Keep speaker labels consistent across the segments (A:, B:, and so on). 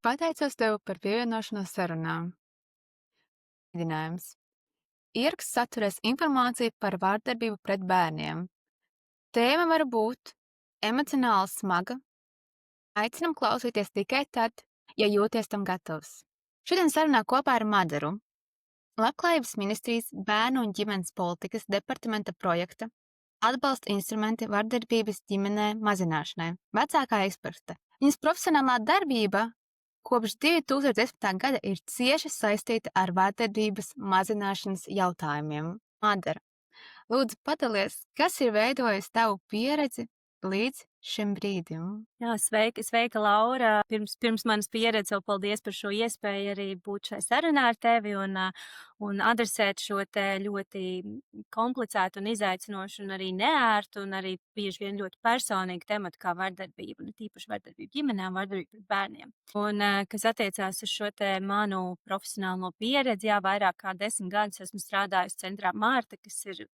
A: Pateicos tev par pievienošanos sarunām. Brīdinājums. Ieraksts saturēs informāciju par vārdarbību pret bērniem. Tēma var būt emocionāli smaga. Aicinam klausīties tikai tad, ja jūties tam gatavs. Šodien sarunā kopā ar Madaru, Labklājības ministrijas bērnu un ģimenes politikas departamenta projekta atbalsta instrumenti vardarbības ģimenē mazināšanai, vecākā eksperte. Viņas profesionālā darbība kopš 2010. gada ir cieši saistīta ar vardarbības mazināšanas jautājumiem. Madara, lūdzu padalies, kas ir veidojis tavu pieredzi līdz šim brīdim?
B: Jā, sveika, Laura. Pirms manas pieredzes vēl paldies par šo iespēju arī būt šai sarunā ar tevi un adresēt šo te ļoti komplicētu un izaicinošu un arī neērtu un arī bieži vien ļoti personīgu tematu kā vardarbība, un tīpaši vardarbība ģimenēm, vardarbība pret bērniem. Un kas attiecās uz šo te manu profesionālo pieredzi, jā, vairāk kā 10 gadus esmu strādājusi centrā Mārta, kas ir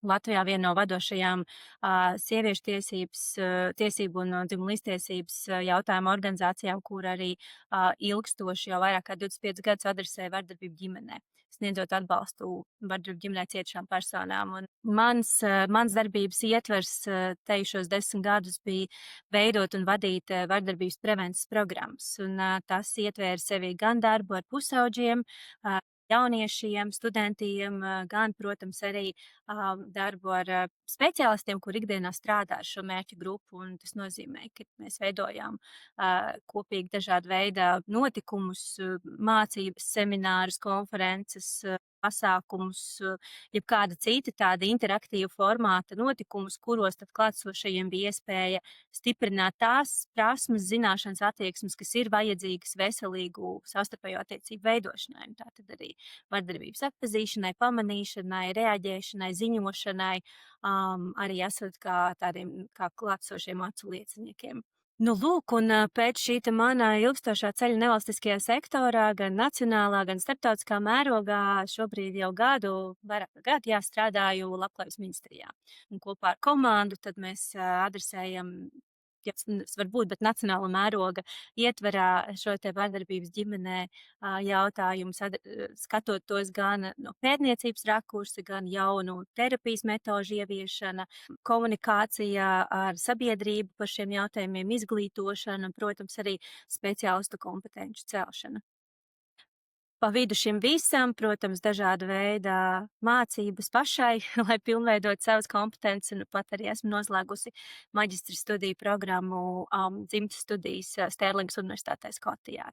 B: Latvijā viena no vadošajām sieviešu tiesību un dzimumu līdztiesības jautājumu organizācijām, kur arī ilgstoši jau vairāk kā 25 gadus adresē vardarbību ģimenē, sniedzot atbalstu vardarbību ģimenē cietušām personām. Un mans darbības ietvers šos 10 gadus bija veidot un vadīt vardarbības prevences programmas. Un tas ietvēra sevi gan darbu ar pusauģiem, jauniešiem, studentiem, gan, protams, arī darbu ar speciālistiem, kur ikdienā strādā ar šo mērķu grupu. Un tas nozīmē, ka mēs veidojām kopīgi dažādu veidu notikumus, mācības, seminārus, konferences, pasākumus, jebkāda cita tāda interaktīva formāta notikumus, kuros tad klātsošajiem bija iespēja stiprināt tās prasmes, zināšanas, attieksmes, kas ir vajadzīgas veselīgu savstarpējo attiecību veidošanai. Un tātad arī vardarbības atpazīšanai, pamanīšanai, reaģēšanai, ziņošanai, arī esot kā tādiem kā klātsošiem acu lieciniekiem. Nu, lūk, un pēc šī mana ilgstošā ceļa nevalstiskajā sektorā, gan nacionālā, gan starptautiskā mērogā, šobrīd jau vairāk par gadu, strādāju Labklājības ministrijā. Un kopā ar komandu tad mēs adresējam, varbūt, bet nacionāla mēroga ietverā šo te vardarbības ģimenē jautājumus, skatot tos gan no pētniecības rakursa, gan jaunu terapijas metožu ieviešana, komunikācija ar sabiedrību par šiem jautājumiem, izglītošana un, protams, arī speciālistu kompetenci celšana. Pa vidu šim visam, protams, dažāda veida mācības pašai, lai pilnveidot savas kompetences, un pat arī esmu noslēgusi maģistra studiju programmu dzimtas studijas Stērlingas universitātē Skotijā.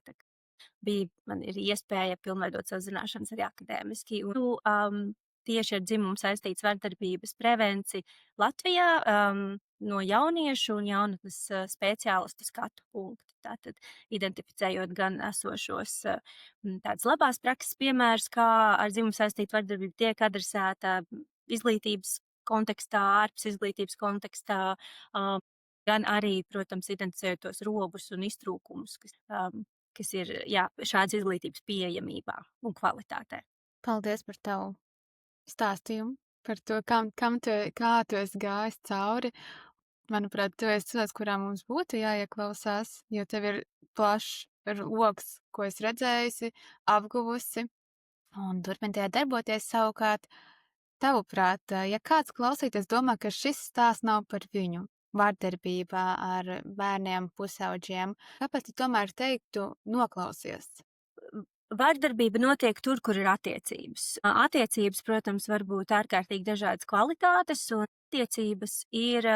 B: Man ir iespēja pilnveidot savas zināšanas arī akadēmiski. Un, tieši ar dzimumu saistīts vardarbības prevenci Latvijā no jauniešu un jaunatnes speciālistu skatu punktu. Tātad identificējot gan esošos tādas labās prakses piemērus, kā ar dzimumu saistītu vardarbību tiek adresēta izglītības kontekstā, ārpus izglītības kontekstā, gan arī, protams, identificējot tos robus un iztrūkumus, kas ir šādas izglītības pieejamībā un kvalitātē.
A: Paldies par tavu stāstījumu, par to, kā tu esi gājis cauri. Manuprāt, tu esi cilvēks, kurā mums būtu jāieklausās, jo tev ir plašs loks, ko es redzējusi, apguvusi, un turpin tajā darboties. Savukārt, tavuprāt, ja kāds klausīties domā, ka šis stāsts nav par viņu, vardarbībā ar bērniem, pusauģiem, kāpēc tu tomēr teiktu noklausies?
B: Vardarbība notiek tur, kur ir attiecības. Attiecības, protams, var būt ārkārtīgi dažādas kvalitātes, un attiecības ir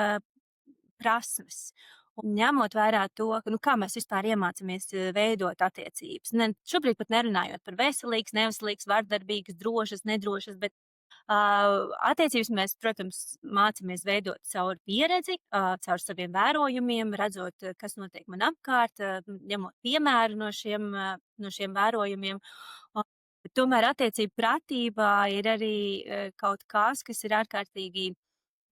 B: prasmes. Un ņemot vērā to, kā mēs vispār iemācāmies veidot attiecības. Šobrīd pat nerunājot par veselīgas, neveselīgas, vardarbīgas, drošas, nedrošas, bet attiecības mēs, protams, mācāmies veidot caur pieredzi, caur saviem vērojumiem, redzot, kas notiek man apkārt, ņemot piemēru no šiem vērojumiem. Tomēr attiecību pratībā ir arī kaut kas ir ārkārtīgi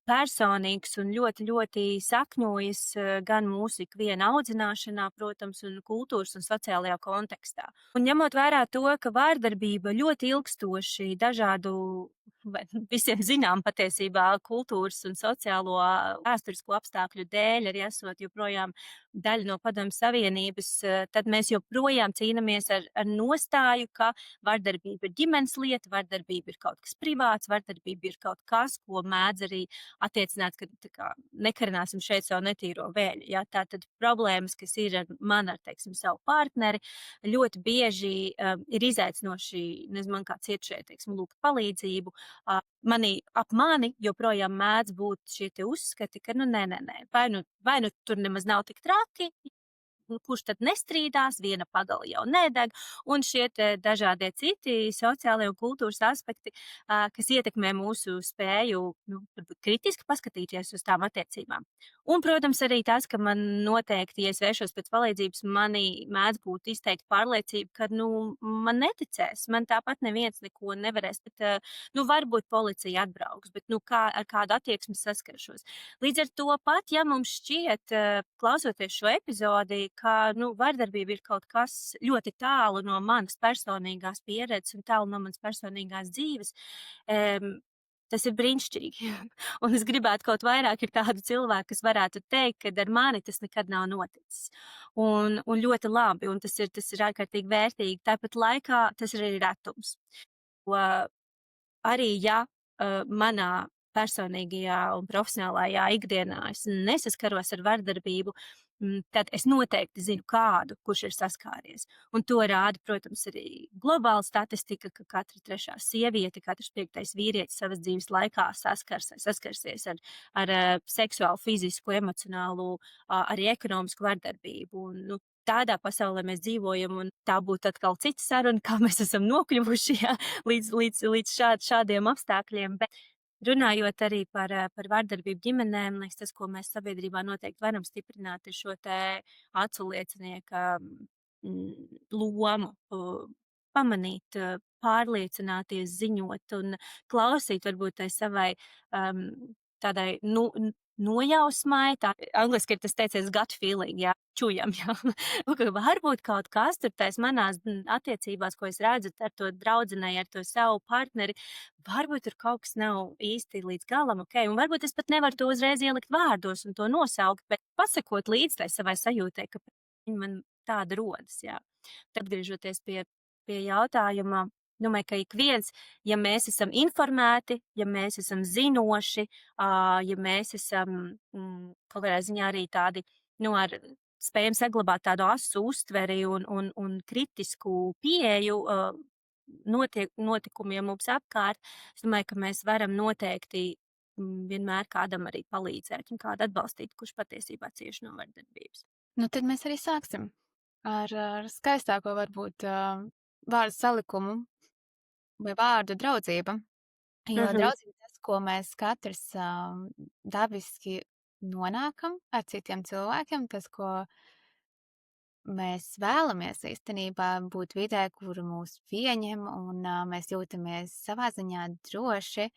B: personīgs un ļoti, ļoti sakņojas gan mūsu ikviena audzināšanā, protams, un kultūras un sociālajā kontekstā. Un ņemot vērā to, ka vārdarbība ļoti ilgstoši dažādu visiem zinām patiesībā kultūras un sociālo vēsturisko apstākļu dēļ, arī esot joprojām daļa no Padomju Savienības, tad mēs joprojām cīnāmies ar nostāju, ka vardarbība ir ģimenes lieta, vardarbība ir kaut kas privāts, vardarbība ir kaut kas, ko mēdz arī attiecināt, ka tā kā nekarināsim šeit savu netīro vēļu. Ja? Tā tad problēmas, kas ir man ar, teiksim, savu partneri, ļoti bieži ir izaicinoši, nezinu, man kā cietušai, teiksim, lūgt palīdzību. Ap mani joprojām mēdz būt šie tie uzskati, ka, nē, vai nu tur nemaz nav tik traki, kurš tad nestrīdās, viena pagala jau nedeg, un šie dažādie citi sociālie un kultūras aspekti, kas ietekmē mūsu spēju kritiski paskatīties uz tām attiecībām. Un, protams, arī tas, ka man noteikti, ja es vēršos pēc palīdzības, manī mēdz būt izteikti pārliecība, ka man neticēs, man tāpat neviens neko nevarēs, bet varbūt policija atbrauks, bet ar kādu attieksmi saskaršos. Līdz ar to pat, ja mums šķiet, klausoties šo epizodi, ka vardarbība ir kaut kas ļoti tālu no manas personīgās pieredzes un tālu no manas personīgās dzīves, tas ir brīnišķīgi. Un es gribētu kaut vairāk ir tādu cilvēku, kas varētu teikt, ka ar mani tas nekad nav noticis. Un ļoti labi, un tas ir ārkārtīgi vērtīgi. Tāpat laikā tas ir arī retums. Jo arī, ja manā personīgajā un profesionālajā ikdienā es nesaskaros ar vardarbību, tad es noteikti zinu kādu, kurš ir saskāries. Un to rāda, protams, arī globāla statistika, ka katra trešā sieviete, katrs 5. vīrietis savas dzīves laikā saskarsies ar seksuālu, fizisku, emocionālu, arī ekonomisku vardarbību. Un, tādā pasaulē mēs dzīvojam, un tā būtu atkal cita saruna, kā mēs esam nokļuvuši līdz šādiem apstākļiem. Bet runājot arī par vardarbību ģimenēm, liekas, tas, ko mēs sabiedrībā noteikti varam stiprināt, ir šo te acu liecinieka lomu, pamanīt, pārliecināties, ziņot un klausīt varbūt tai savai tādai nojausmai, tā angliski ir tas teiciens gut feeling, jā, čujam, jā. Varbūt kaut kas tur tais manās attiecībās, ko es redzu ar to draudzenei, ar to savu partneri, varbūt tur kaut kas nav īsti līdz galam, ok, un varbūt es pat nevaru to uzreiz ielikt vārdos un to nosaukt, bet pasakot līdz tai savai sajūtai, ka man tāda rodas, jā. Tad atgriežoties pie jautājuma, domāju, ka ik viens, ja mēs esam informēti, ja mēs esam zinoši, ja mēs esam kaut kādā ziņā arī tādi, spējam saglabāt tādu asu uztveri un kritisku pieeju notikumiem mums apkārt, es domāju, ka mēs varam noteikti vienmēr kādam arī palīdzēt un kādu atbalstīt, kurš patiesībā cieši no vardarbības.
A: Tad mēs arī sāksim ar skaistāko varbūt vārdu salikumu vai vārdu draudzība. Jo draudzība ir tas, ko mēs katrs dabiski nonākam ar citiem cilvēkiem, tas, ko mēs vēlamies īstenībā būt vidē, kur mūs pieņem un mēs jūtamies savā ziņā droši.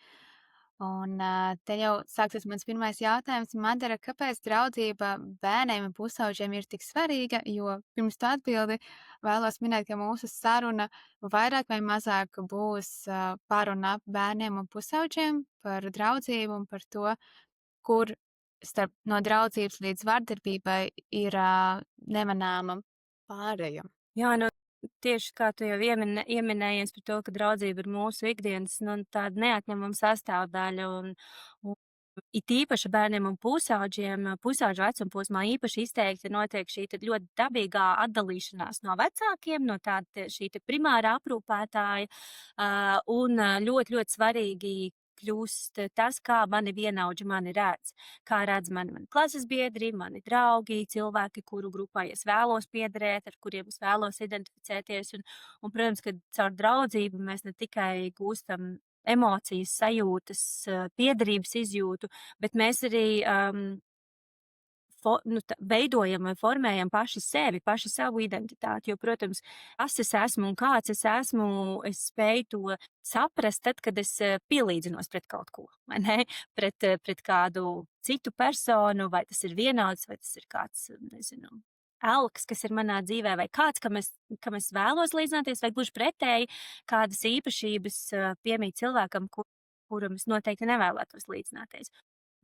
A: Un te jau sāksies mans pirmais jautājums, Madara, kāpēc draudzība bērniem un pusauģiem ir tik svarīga, jo pirms tu atbildi vēlos minēt, ka mūsu saruna vairāk vai mazāk būs pārunā bērniem un pusauģiem par draudzību un par to, kur starp no draudzības līdz vardarbībai ir nemanāma pāreja.
B: Jā, tieši kā tu jau ieminējies par to, ka draudzība ir mūsu ikdienas, tāda neatņemama sastāvdaļa. Un it īpaši bērniem un pusauģiem, pusauģu vecuma posmā īpaši izteikti notiek šī ļoti dabīgā atdalīšanās no vecākiem, no tāda šī primārā aprūpētāja, un ļoti, ļoti svarīgi kļūst tas, kā mani vienaudži mani redz, kā redz mani klases biedri, mani draugi, cilvēki, kuru grupā es vēlos piederēt, ar kuriem es vēlos identificēties. Un protams, ka caur draudzību mēs ne tikai gūstam emocijas, sajūtas, piederības izjūtu, bet mēs arī veidojam vai formējam paši sevi, paši savu identitāti. Jo, protams, kas es esmu un kāds es esmu, es spēju to saprast tad, kad es pielīdzinos pret kaut ko, vai ne? Pret kādu citu personu, vai tas ir vienāds, vai tas ir kāds, nezinu, elks, kas ir manā dzīvē, vai kāds, kam es vēlos līdzināties, vai gluži pretēji kādas īpašības piemīt cilvēkam, kuram es noteikti nevēlētos līdzināties.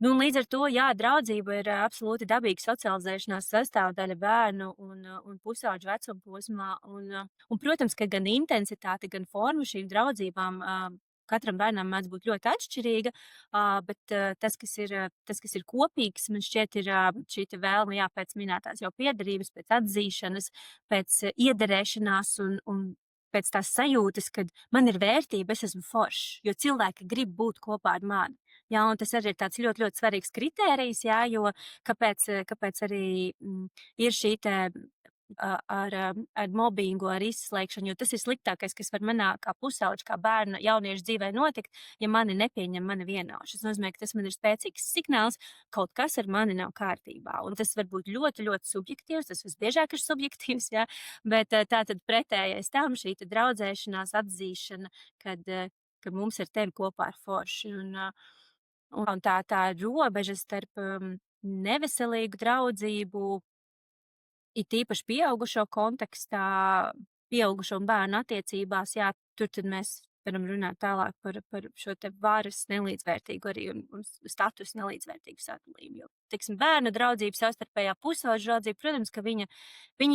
B: Nu, un līdz ar to, jā, draudzība ir absolūti dabīga socializēšanās sastāvdaļa bērnu un pusauģu vecuma posmā. Protams, ka gan intensitāte, gan forma šīm draudzībām katram bērnam mēdz būt ļoti atšķirīga, bet tas, kas ir kopīgs, man šķiet, ir šī vēlme, jā, pēc minētās jau piederības, pēc atzīšanas, pēc iederēšanās un pēc tās sajūtas, ka man ir vērtība, es esmu foršs, jo cilvēki grib būt kopā ar mani. Jā, un tas arī ir tāds ļoti, ļoti svarīgs kritērijs, jā, jo kāpēc arī ir šī te ar mobbingu, ar izslēgšanu, jo tas ir sliktākais, kas var manā kā pusauģa, kā bērna jauniešu dzīvē notikt, ja mani nepieņem mana vienauša. Tas nozīmē, ka tas man ir spēcīgs signāls, kaut kas ar mani nav kārtībā. Un tas var būt ļoti, ļoti subjektīvs, tas visbiežāk ir subjektīvs, jā, bet tā tad pretējais tam šī draudzēšanās, atzīšana, kad mums ar tevi kopā ir forši. Un tā robeža starp neveselīgu draudzību, it īpaši pieaugušo kontekstā, pieaugušo un bērnu attiecībās, jā, tur tad mēs varam runāt tālāk par šo te varas nelīdzvērtīgu arī un statusu nelīdzvērtīgu sadalījumu. Jo, teiksim, bērnu draudzība, savstarpējā pusauģu draudzība, protams, ka viņi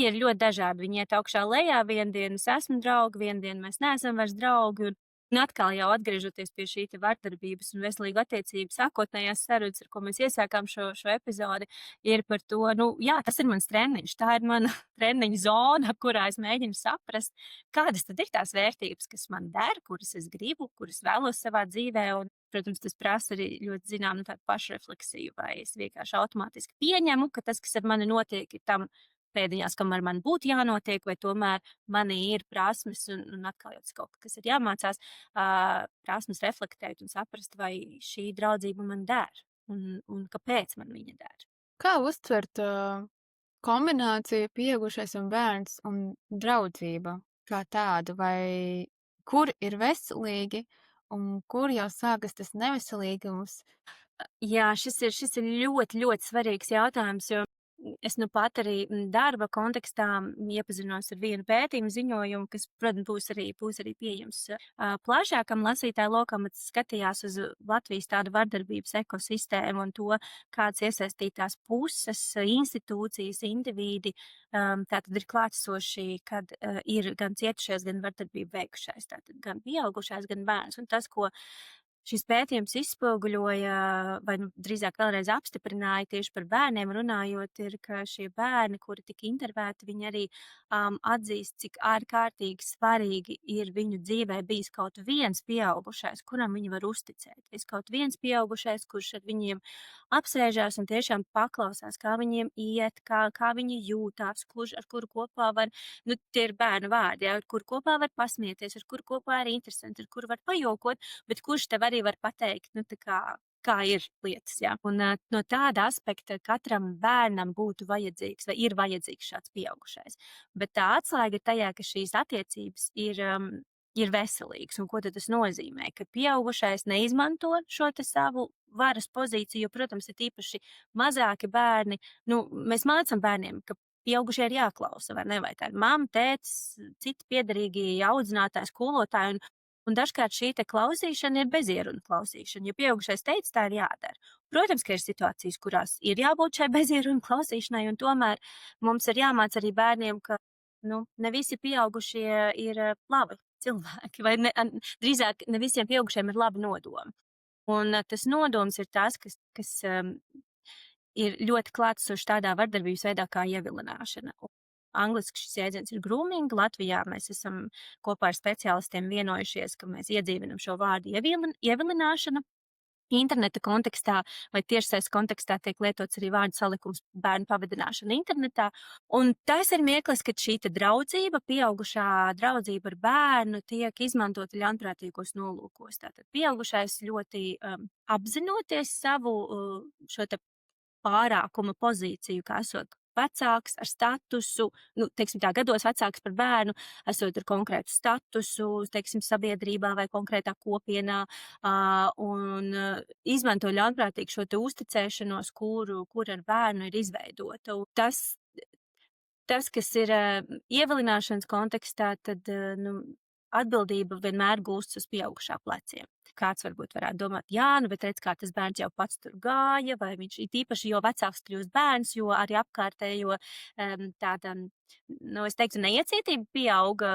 B: ir ļoti dažādi. Viņi iet augšā lejā, vienu dienu es esmu draugi, vienu dienu mēs neesam vairs draugi. Un atkal jau atgriežoties pie šī vardarbības un veselīgu attiecību sākotnējās sarunas, ar ko mēs iesākām šo epizodi, ir par to, nu, jā, tas ir mans treniņš, tā ir mana treniņa zona, kurā es mēģinu saprast, kādas tad ir tās vērtības, kas man der, kuras es gribu, kuras vēlos savā dzīvē. Un, protams, tas prasa arī ļoti zināmu tādu pašrefleksiju, vai es vienkārši automātiski pieņemu, ka tas, kas ar mani notiek, ir tam pēdiņās, kamēr man būtu jānotiek, vai tomēr manī ir prasmes, un atkal jau tas kaut kas ir jāmācās, prasmes reflektēt un saprast, vai šī draudzība man der, un kāpēc man viņa der.
A: Kā uztvert kombināciju pieaugušais un bērns un draudzība kā tādu, vai kur ir veselīgi un kur jau sākas tas neveselīgums?
B: Jā, šis ir ļoti, ļoti svarīgs jautājums, jo es nu pat arī darba kontekstā iepazinos ar vienu pētījumu ziņojumu, kas, protams, būs arī pieejams plašākam lasītāju lokam, bet skatījās uz Latvijas tādu vardarbības ekosistēmu un to, kādas iesaistītās puses, institūcijas, indivīdi tātad ir klātsoši, kad ir gan cietušais, gan vardarbību veikušais, tātad gan pieaugušais, gan bērns. Un tas, ko šis pētījums izspoguļoja, vai drīzāk vēlreiz apstiprināja tieši par bērniem runājot, ir, ka šie bērni, kuri tika intervēti, viņi arī atzīst, cik ārkārtīgi svarīgi ir viņu dzīvē bijis kaut viens pieaugušais, kuram viņi var uzticēties. Kaut viens pieaugušais, kurš ar viņiem apsēžās un tiešām paklausās, kā viņiem iet, kā viņi jūtās, ar kuru kopā var, nu, tie ir bērnu vārdi, jā, ar kuru kopā var pasmieties, ar kuru kopā ir interesanti, ar kuru var pajokot, bet kurš tev arī var pateikt, nu, kā ir lietas, jā. Un no tāda aspekta katram bērnam būtu vajadzīgs vai ir vajadzīgs šāds pieaugušais. Bet tā atslēga ir tajā, ka šīs attiecības ir veselīgas. Un ko tad tas nozīmē? Ka pieaugušais neizmanto šo te savu varas pozīciju, jo, protams, ir īpaši mazāki bērni. Nu, mēs mācam bērniem, ka pieaugušie ir jāklausa, vai ne? Vai tā ir mamma, tētis, citi piederīgi audzinātāji, skolotāji. Un dažkārt šī te klausīšana ir bezierunu klausīšana, jo pieaugušais teica, tā ir jādara. Protams, ka ir situācijas, kurās ir jābūt šai bezierunu klausīšanai, un tomēr mums ir jāmāc arī bērniem, ka ne visi pieaugušie ir labi cilvēki, vai drīzāk ne visiem pieaugušiem ir labi nodomi. Un tas nodoms ir tas, kas ir ļoti klātsošs tādā vardarbības veidā kā ievilināšana. Angliski šis jēdziens ir grooming. Latvijā mēs esam kopā ar speciālistiem vienojušies, ka mēs iedzīvinam šo vārdu ievilināšana. Interneta kontekstā vai tiešsaistes kontekstā tiek lietots arī vārdu salikums bērnu pavadināšana internetā. Un tas ir mirklis, kad šī draudzība, pieaugušā draudzība ar bērnu tiek izmantota ļaunprātīgos nolūkos. Tātad pieaugušais ļoti apzinoties savu šo te pārākuma pozīciju, kā esot vecāks ar statusu, teiksim tā, gados vecāks par bērnu, esot ar konkrētu statusu, teiksim, sabiedrībā vai konkrētā kopienā, un izmanto ļaunprātīgi šo te uzticēšanos, kur ar bērnu ir izveidota. Tas, kas ir ievilināšanas kontekstā, tad atbildība vienmēr gūstas uz pieaugušā pleciem. kāds varbūt varētu domāt, jā, nu, bet redz, kā tas bērns jau pats tur gāja, vai viņš ir īpaši, jo vecāks kļūst bērns, jo arī apkārtējo tāda, nu, es teiktu, neiecietība pieauga,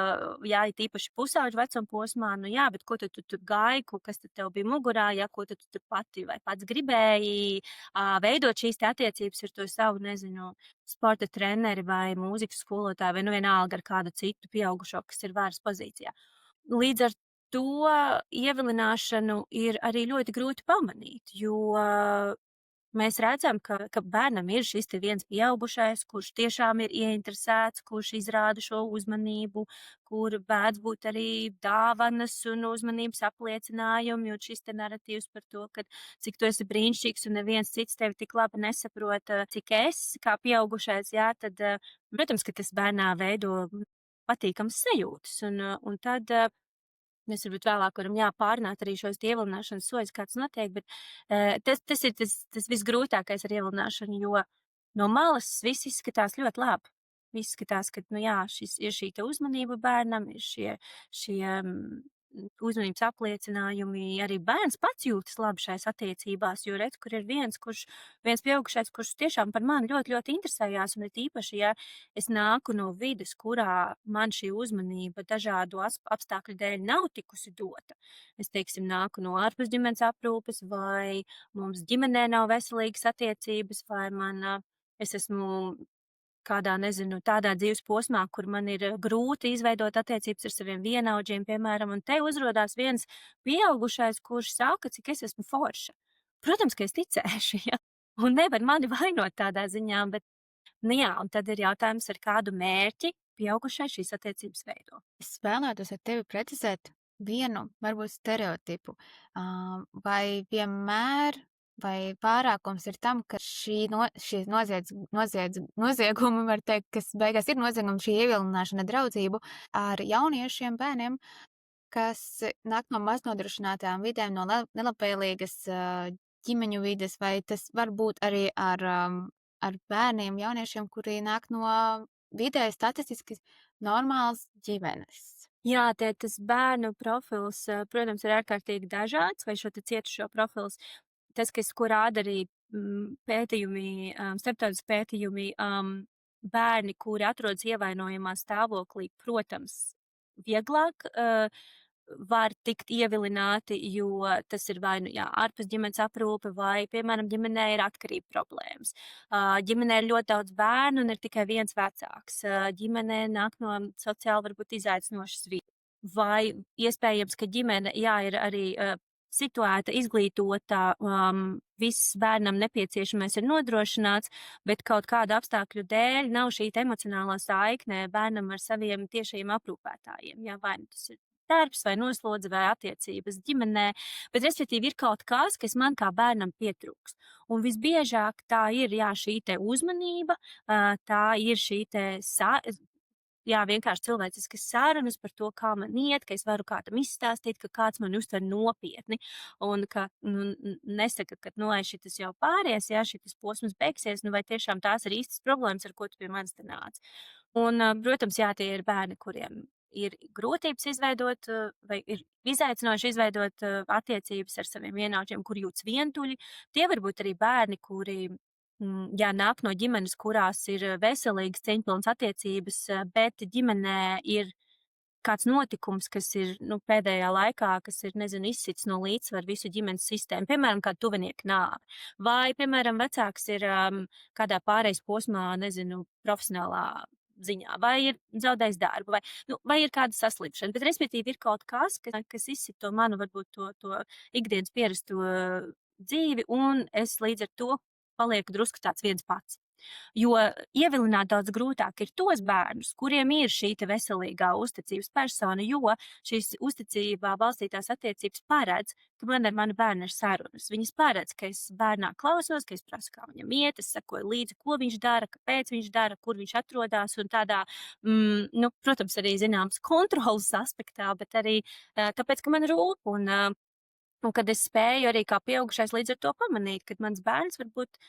B: jā, ir īpaši pusauģu vecuma posmā, nu jā, bet ko tu tur gāji, kas tad tev bija mugurā, jā, ko tu tur pati vai pats gribēji veidot šīs te attiecības ar to savu, nezinu, sporta treneri vai mūzikas skolotāju, vai nu vienalga ar kādu citu pieaugušo, kas ir vairs pozīcijā. Līdz ar to ievilināšanu ir arī ļoti grūti pamanīt, jo mēs redzam, ka bērnam ir šis te viens pieaugušais, kurš tiešām ir ieinteresēts, kurš izrāda šo uzmanību, kur bēdz būt arī dāvanas un uzmanības apliecinājumi, un šis te naratīvs par to, ka cik tu esi brīnišķīgs un neviens cits tevi tik labi nesaprota, cik es, kā pieaugušais, jā, tad, protams, ka tas bērnā veido patīkams sajūtas, un tad mēs varbūt vēlāk varam pārunāt arī šos ievilināšanas soļus, kāds notiek, bet tas ir tas visgrūtākais ar ievilināšanu, jo no malas viss izskatās ļoti labi. Viss skatās, ka, nu jā, šis ir šī te uzmanība bērnam, ir šie uzmanības apliecinājumi, arī bērns pats jūtas labi šais attiecībās, jo redz, kur ir viens pieaugušais, kurš tiešām par mani ļoti, ļoti interesējās, un ir īpaši, ja es nāku no vides, kurā man šī uzmanība dažādu apstākļu dēļ nav tikusi dota. Es, teiksim, nāku no ārpus ģimenes aprūpes, vai mums ģimenē nav veselīgas attiecības, vai es esmu kādā, nezinu, tādā dzīves posmā, kur man ir grūti izveidot attiecības ar saviem vienaudžiem, piemēram, un te uzrodās viens pieaugušais, kurš saka, cik es esmu forša. Protams, ka es ticēšu, ja? Un nevar mani vainot tādā ziņā, bet, nu jā, un tad ir jautājums, ar kādu mērķi pieaugušais šīs attiecības veido.
A: Es vēlētos ar tevi precizēt vienu, varbūt stereotipu. Vai vienmēr vai vairākums ir tam, ka šie noziegumi, var teikt, kas beigās ir noziegumi, šī ievilināšana draudzību ar jauniešiem bērniem, kas nāk no maznodrošinātām vidēm, no nelabvēlīgas ģimeņu vides, vai tas var būt arī ar bērniem, jauniešiem, kuri nāk no vidē statistiski normāls ģimenes?
B: Jā, tas bērnu profils, protams, ir ārkārtīgi dažāds, vai šo te cietušo profils. Tas, ko rāda arī pētījumi, starptautiski pētījumi, bērni, kuri atrodas ievainojamā stāvoklī, protams, vieglāk var tikt ievilināti, jo tas ir vai nu ārpus ģimenes aprūpe, vai, piemēram, ģimenē ir atkarība problēmas. Ģimenē ir ļoti daudz bērnu un ir tikai viens vecāks. Ģimenē nāk no sociāli varbūt izaicinošas vidas. Vai iespējams, ka ģimene, ir arī situēta, izglītota, viss bērnam nepieciešamais ir nodrošināts, bet kaut kādu apstākļu dēļ nav šī emocionālā saikne bērnam ar saviem tiešajiem aprūpētājiem. Jā, vai nu tas ir darbs, vai noslodze, vai attiecības ģimenē, bet respektīvi ir kaut kas man kā bērnam pietrūks. Un visbiežāk tā ir, šī te uzmanība, tā ir šī te vienkārši cilvēciskas sarunas par to, kā man iet, ka es varu kādam izstāstīt, ka kāds man uztver nopietni un ka nesaka, ka, šitas jau pāries, šitas posms beigsies, vai tiešām tās ir īstas problēmas, ar ko tu pie manis te nāc. Un, protams, tie ir bērni, kuriem ir grūtības izveidot, vai ir izaicinoši izveidot attiecības ar saviem vienaudžiem, kur jūtas vientuļi. Tie var būt arī bērni, kuri nāk no ģimenes, kurās ir veselīgas, cieņpilnas attiecības, bet ģimenē ir kāds notikums, kas ir pēdējā laikā, kas ir, izsits no līdzsvaru visu ģimenes sistēmu, piemēram, kāda tuvinieka nāve. Vai, piemēram, vecāks ir kādā pārejas posmā, profesionālā ziņā, vai ir zaudējis darbu, vai ir kāda saslimšana, bet respektīvi ir kaut kas izsit to manu, varbūt to ikdienas pierasto dzīvi, un es līdz ar to palieku drusku tāds viens pats. Jo ievilināt daudz grūtāk ir tos bērnus, kuriem ir šī te veselīgā uzticības persona, jo šīs uzticībā balstītās attiecības paredz, ka man ar manu bērnu ir sarunas. Viņas paredz, ka es bērnā klausos, ka es prasu, kā viņam iet, es sekoju līdzi, ko viņš dara, kāpēc viņš dara, kur viņš atrodas, un tādā, protams, arī zināms kontrolas aspektā, bet arī tāpēc, ka man rūp, un kad es spēju arī kā pieaugušais līdz ar to pamanīt, kad mans bērns varbūt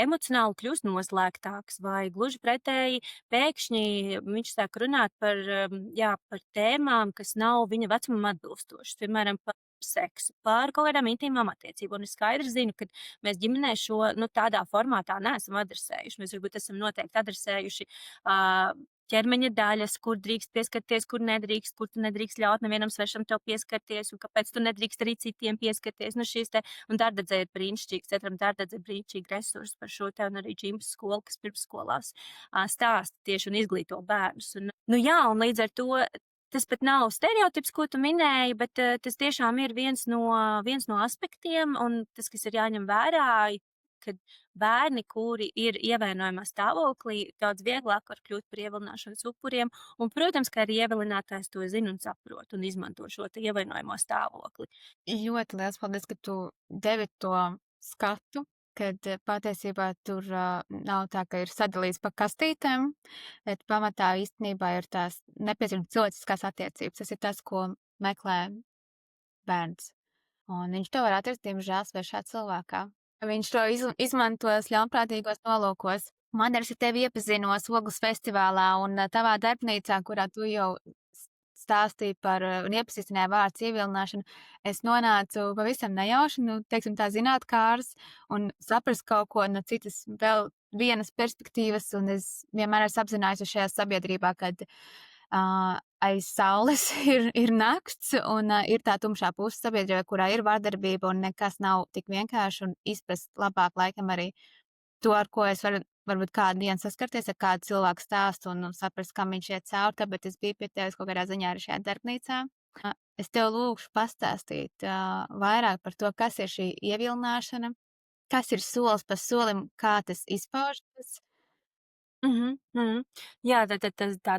B: emocionāli kļūst noslēgtāks, vai gluži pretēji pēkšņi viņš sāk runāt par tēmām, kas nav viņa vecumam atbilstošas. Piemēram, par seksu, par kaut kādām intīmām attiecībām. Un es skaidri zinu, ka mēs ģimenē šo, tādā formātā neesam adresējuši. Mēs varbūt esam noteikti adresējuši ķermeņa daļas, kur drīkst pieskarties, kur nedrīkst, kur tu nedrīkst ļaut nevienam svešam tev pieskarties, un kāpēc tu nedrīkst arī citiem pieskarties. Šīs te, un dārdedzē ir brīnišķīgs, Centram dārdedzē ir brīnišķīgi resursi par šo te, un arī džimpas skola, kas pirmsskolās stāsta tieši un izglīto bērnus. Un, un līdz ar to tas pat nav stereotips, ko tu minēji, bet tas tiešām ir viens no aspektiem, un tas, kas ir jāņem vērā, kad bērni, kuri ir ievainojamā stāvoklī, daudz vieglāk var kļūt par ievilināšanas upuriem, un, protams, ka arī ievilinātājs to zina un saprot un izmanto šo ievainojamo stāvokli.
A: Ļoti liels paldies, ka tu devi to skatu, kad patiesībā tur nav tā, ka ir sadalīts pa kastītēm, bet pamatā īstenībā ir tās nepieciešamas cilvēciskās attiecības. Tas ir tas, ko meklē bērns. Un viņš to var atrast, diemžēl, svešā cilvēkā. Viņš to izmantos ļaunprātīgos nolūkos. Man ar tevi iepazinos Ogles festivālā un tavā darbnīcā, kurā tu jau stāstīji par un iepazīstināji vārds ievilināšanu, es nonācu pavisam nejauši, teiksim tā zinātkārs un saprast kaut ko no citas vēl vienas perspektīvas, un es vienmēr esmu apzinājusi šajā sabiedrībā, kad aiz saules ir nakts un ir tā tumšā puse sabiedrībā, kurā ir vardarbība un nekas nav tik vienkārši, un izprast labāk laikam arī to, ar ko es varu varbūt kādu dienu saskarties ar kādu cilvēku stāstu un saprast, kam viņš iet cauri, tāpēc es biju pie tevis kaut kādā ziņā arī šajā darbnīcā. Es tev lūkšu pastāstīt vairāk par to, kas ir šī ievilināšana, kas ir solis pa solim, kā tas izpaužas.
B: Jā, tā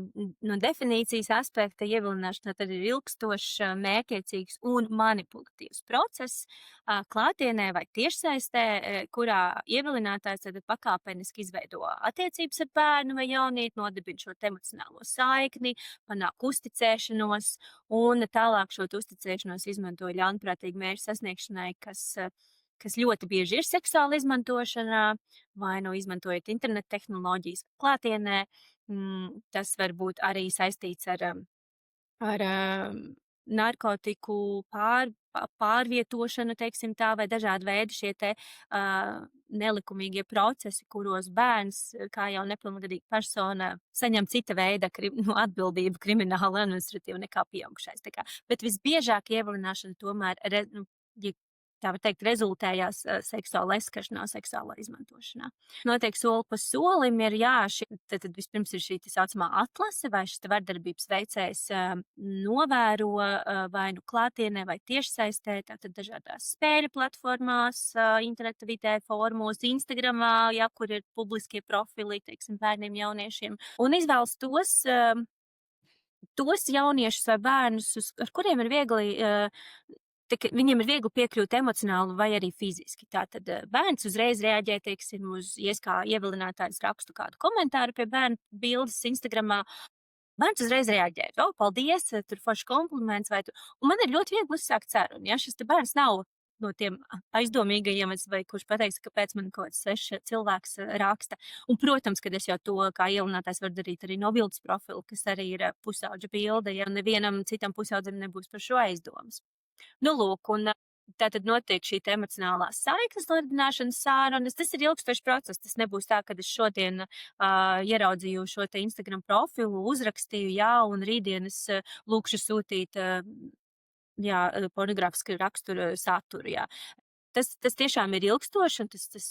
B: no definīcijas aspekta ievilināšana tad ir ilgstošs, mērķiecīgs un manipulatīvs process klātienē vai tiešsaistē, kurā ievilinātājs tad pakāpeniski izveido attiecības ar bērnu vai jaunieti, nodibina šo emocionālo saikni, panāk uzticēšanos un tālāk šo uzticēšanos izmanto ļaunprātīgi mērķu sasniegšanai, kas ļoti bieži ir seksuāla izmantošana, vai izmantojot internetu tehnoloģijas klātienē. Tas var būt arī saistīts ar narkotiku pārvietošanu, teiksim tā, vai dažādi veidi šie te nelikumīgie procesi, kuros bērns, kā jau nepilngadīga persona, saņem cita veida atbildību krimināla administratīva nekā pieaugušais. Bet visbiežāk ievilināšana tomēr, tā var teikt, rezultējās seksuāla aizskaršanā, seksuālā izmantošanā. Noteikti soli pa solim ir, tad vispirms ir šī tā saucamā atlase, vai šis vardarbības veicējs novēro vai klātienē vai tiešsaistē, tātad dažādās spēļu platformās, interneta vidē, formos, Instagramā, kur ir publiskie profili, teiksim, bērniem, jauniešiem, un izvēlas tos jauniešus vai bērnus, ar kuriem ir viegli viņiem ir viegli piekļūt emocionāli vai arī fiziski. Tātad bērns uzreiz reaģē, teiksim, kā ievilinātājs rakstu kādu komentāru pie bērna bildes Instagramā. Bērns uzreiz reaģē, paldies, tur forši kompliments, un man ir ļoti viegli uzsākt sarunu. Ja šis bērns nav no tiem aizdomīgajiem, vai kurš pateiks, kāpēc man kaut kāds svešs cilvēks raksta. Un, protams, kad es jau to kā ievilinātājs varu darīt arī no bildes profila, kas arī ir pusauģa bilde, ja nevienam citam pusaudzim nebūs par šo aizdomas. Lūk, un tātad notiek šī emocionālās saiknes nodibināšanas sārunas. Tas ir ilgstošs process. Tas nebūs tā, ka es šodien ieraudzīju šo te Instagram profilu, uzrakstīju, un rītdien es lūkšu sūtīt pornogrāfisku raksturu saturu. Tas tiešām ir ilgstoši, un tas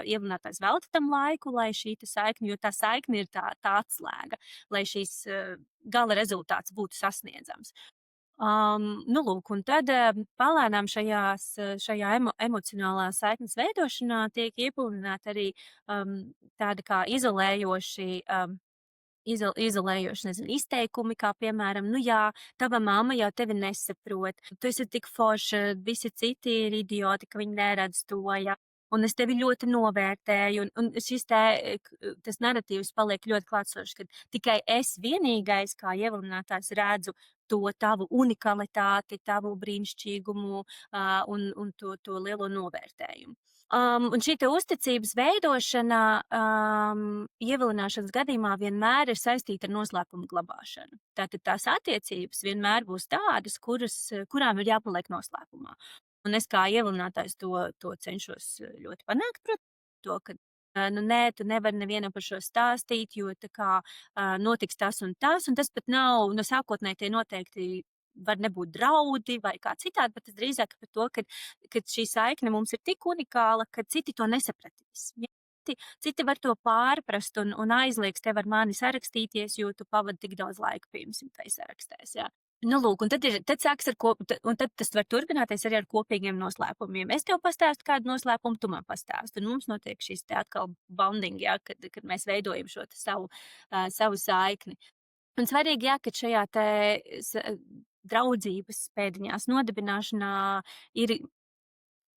B: ievilinātājs velta tam laiku, lai šī saikne, jo tā saikne ir tā atslēga, lai šīs gala rezultāts būtu sasniedzams. Lūk, un tad palēnām šajā emocionālā saiknes veidošanā tiek iepludināti arī tādi kā izolējoši izteikumi, kā piemēram, tava mamma jau tevi nesaprot, tu esi tik forša, visi citi ir idioti, ka viņi neredz to, un es tevi ļoti novērtēju, un šis te, tas naratīvs paliek ļoti klātsošs, ka tikai es vienīgais, kā ievilinātājs, redzu to tavu unikalitāti, tavu brīnišķīgumu, un to lielo novērtējumu. Un šī te uzticības veidošana, ievilināšanas gadījumā vienmēr ir saistīta ar noslēpumu glabāšanu. Tātad tās attiecības vienmēr būs tādas, kurām ir jāpaliek noslēpumā. Un es kā ievilinātājs to cenšos ļoti panākt, to, ka nu nē, tu nevari nevienam par šo stāstīt, jo tā kā notiks tas, un tas pat nav, no sākotnēji tie noteikti var nebūt draudi vai kā citādi, bet tas drīzāk par to, ka šī saikne mums ir tik unikāla, ka citi to nesapratīs. Ja? Citi var to pārprast un aizliegs tev ar mani sarakstīties, jo tu pavadi tik daudz laika pirms tai sarakstēs. Jā. Nu, lūk, un tad sāks un tad tas var turpināties arī ar kopīgiem noslēpumiem. Es tev pastāstu kādu noslēpumu, tu man pastāsti. Un mums notiek šis te atkal bonding, jā, kad mēs veidojam šo savu saikni. Un svarīgi, jā, ka šajā te draudzības pēdiņās nodibināšanā ir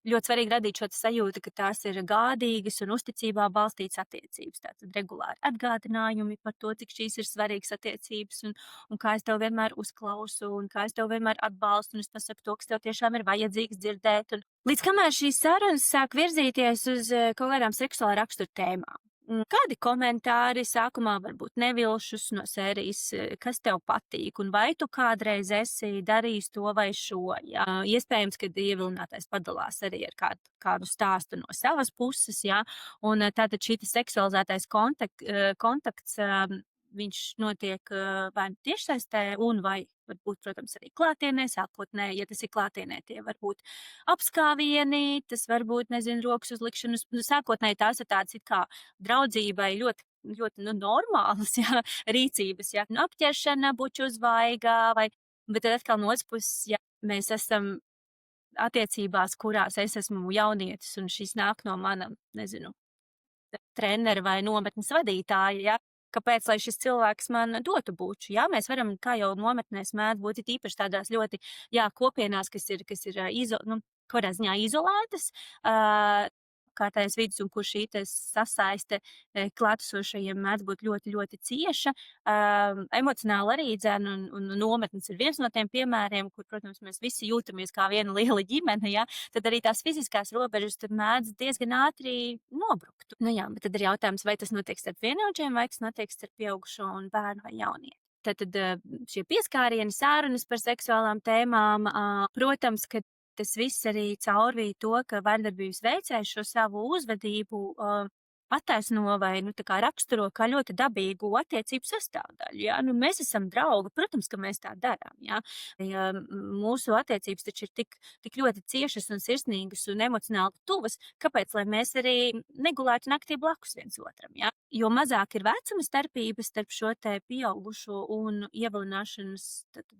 B: ļoti svarīgi radīt šo sajūtu, ka tās ir gādīgas un uzticībā balstītas attiecības. Tātad regulāri atgādinājumi par to, cik šīs ir svarīgas attiecības un kā es tev vienmēr uzklausu un kā es tev vienmēr atbalstu un es pasaku to, kas tev tiešām ir vajadzīgs dzirdēt. Un līdz kamēr šīs sarunas sāk virzīties uz kaut kādām seksuāla rakstura tēmām. Kādi komentāri sākumā varbūt nevilšus no sērijas, kas tev patīk, un vai tu kādreiz esi darījis to vai šo? Jā? Iespējams, ka ievilinātais padalās arī ar kādu stāstu no savas puses, jā? Un tātad šī seksualizētais kontakts, viņš notiek vai tiešsaistē un vai varbūt, protams, arī klātienē, sākotnēji, ja tas ir klātienē, tie var būt apskāvieni, tas var būt, nezinu, rokas uzlikšanas, sākotnēji tās ir tāds it kā draudzībai ļoti normālas, jā, rīcības, jā, apķeršana, buču uzvaigā, bet tad atkal no otras puses, ja mēs esam attiecībās, kurās es esmu jaunietis un šis nāk no mana, nezinu, trenera vai nometnes vadītāja, ja? Kāpēc, lai šis cilvēks man dotu buču? Jā, mēs varam, kā jau nometnēs mēdz būt, īpaši tādās ļoti, jā, kopienās, kas ir kādā ziņā izolētas, kārtējais vidus un kur šī sasaiste klātesošajiem mēdz būt ļoti, ļoti cieša. Emocionāli arī dzēn un nometnes ir viens no tiem piemēriem, kur, protams, mēs visi jūtamies kā viena liela ģimene, ja? Tad arī tās fiziskās robežas tad mēdz diezgan ātri nobrukt. Nu jā, bet tad ir jautājums, vai tas notiek starp vienaudžiem, vai tas notiek starp pieaugušo un bērnu vai jaunieti. Tad šie pieskārieni, sarunas par seksuālām tēmām, protams, ka tas viss arī caurvīja to, ka vardarbības veicējs šo savu uzvedību attaisno vai raksturo kā ļoti dabīgu attiecību sastāvdaļu. Ja? Mēs esam draugi, protams, ka mēs tā darām. Ja? Mūsu attiecības taču ir tik ļoti ciešas un sirsnīgas un emocionāli tuvas, kāpēc lai mēs arī negulētu naktī blakus viens otram. Ja? Jo mazāk ir vecuma starpības starp šo te pieaugušo un ievilināšanas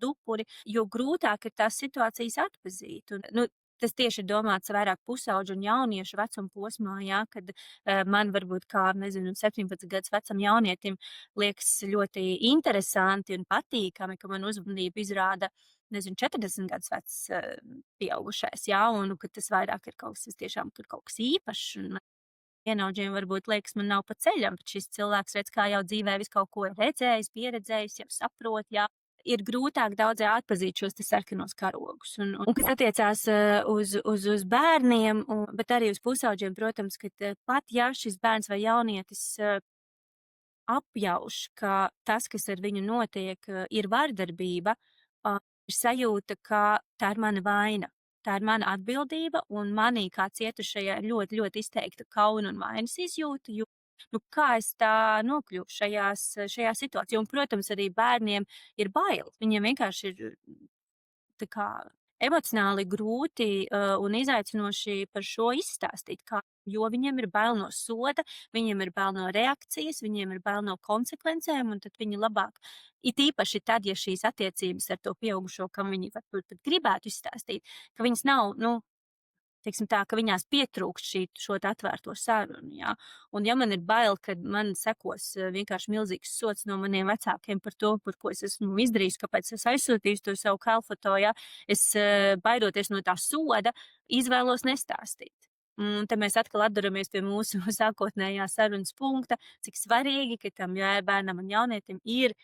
B: upuri, jo grūtāk ir tās situācijas atpazīt. Tas tieši ir domāts vairāk pusauģu un jauniešu vecuma posmā, jā, kad man varbūt kā, 17 gadus vecam jaunietim liekas ļoti interesanti un patīkami, ka man uzmanību izrāda 40 gadus vecs pieaugušais, jā, un ka tas vairāk ir kaut kas īpašs. Un vienaudžiem varbūt liekas, man nav pa ceļam, bet šis cilvēks redz, kā jau dzīvē visu kaut ko ir redzējis, pieredzējis, jau saprot, jā. Ir grūtāk daudz atpazīt šos sarkanos karogus. Un kas attiecās uz bērniem, bet arī uz pusauģiem, protams, ka pat ja šis bērns vai jaunietis apjauš, ka tas, kas ar viņu notiek, ir vardarbība, ir sajūta, ka tā ir mana vaina. Tā ir mana atbildība, un manī kā cietušajai ļoti, ļoti izteikta kauna un vainas izjūta, jo kā es tā nokļuvu šajā situācijā? Un, protams, arī bērniem ir bail. Viņiem vienkārši ir tā kā emocionāli grūti un izaicinoši par šo izstāstīt, jo viņiem ir bail no soda, viņiem ir bail no reakcijas, viņiem ir bail no konsekvencēm, un tad viņi labāk, it īpaši tad, ja šīs attiecības ar to pieaugušo, kam viņi varbūt gribētu izstāstīt, ka viņas nav, teiksim tā, ka viņās pietrūkst šo atvērto sarunu, jā. Un ja man ir bail, kad man sekos vienkārši milzīgs sods no maniem vecākiem par to, par ko es esmu izdarījis, kāpēc es aizsūtīju to savu kalfoto, jā, es baidoties no tā soda, izvēlos nestāstīt. Un te mēs atkal atduramies pie mūsu sākotnējā sarunas punkta, cik svarīgi, ka tam bērnam un jaunietim ir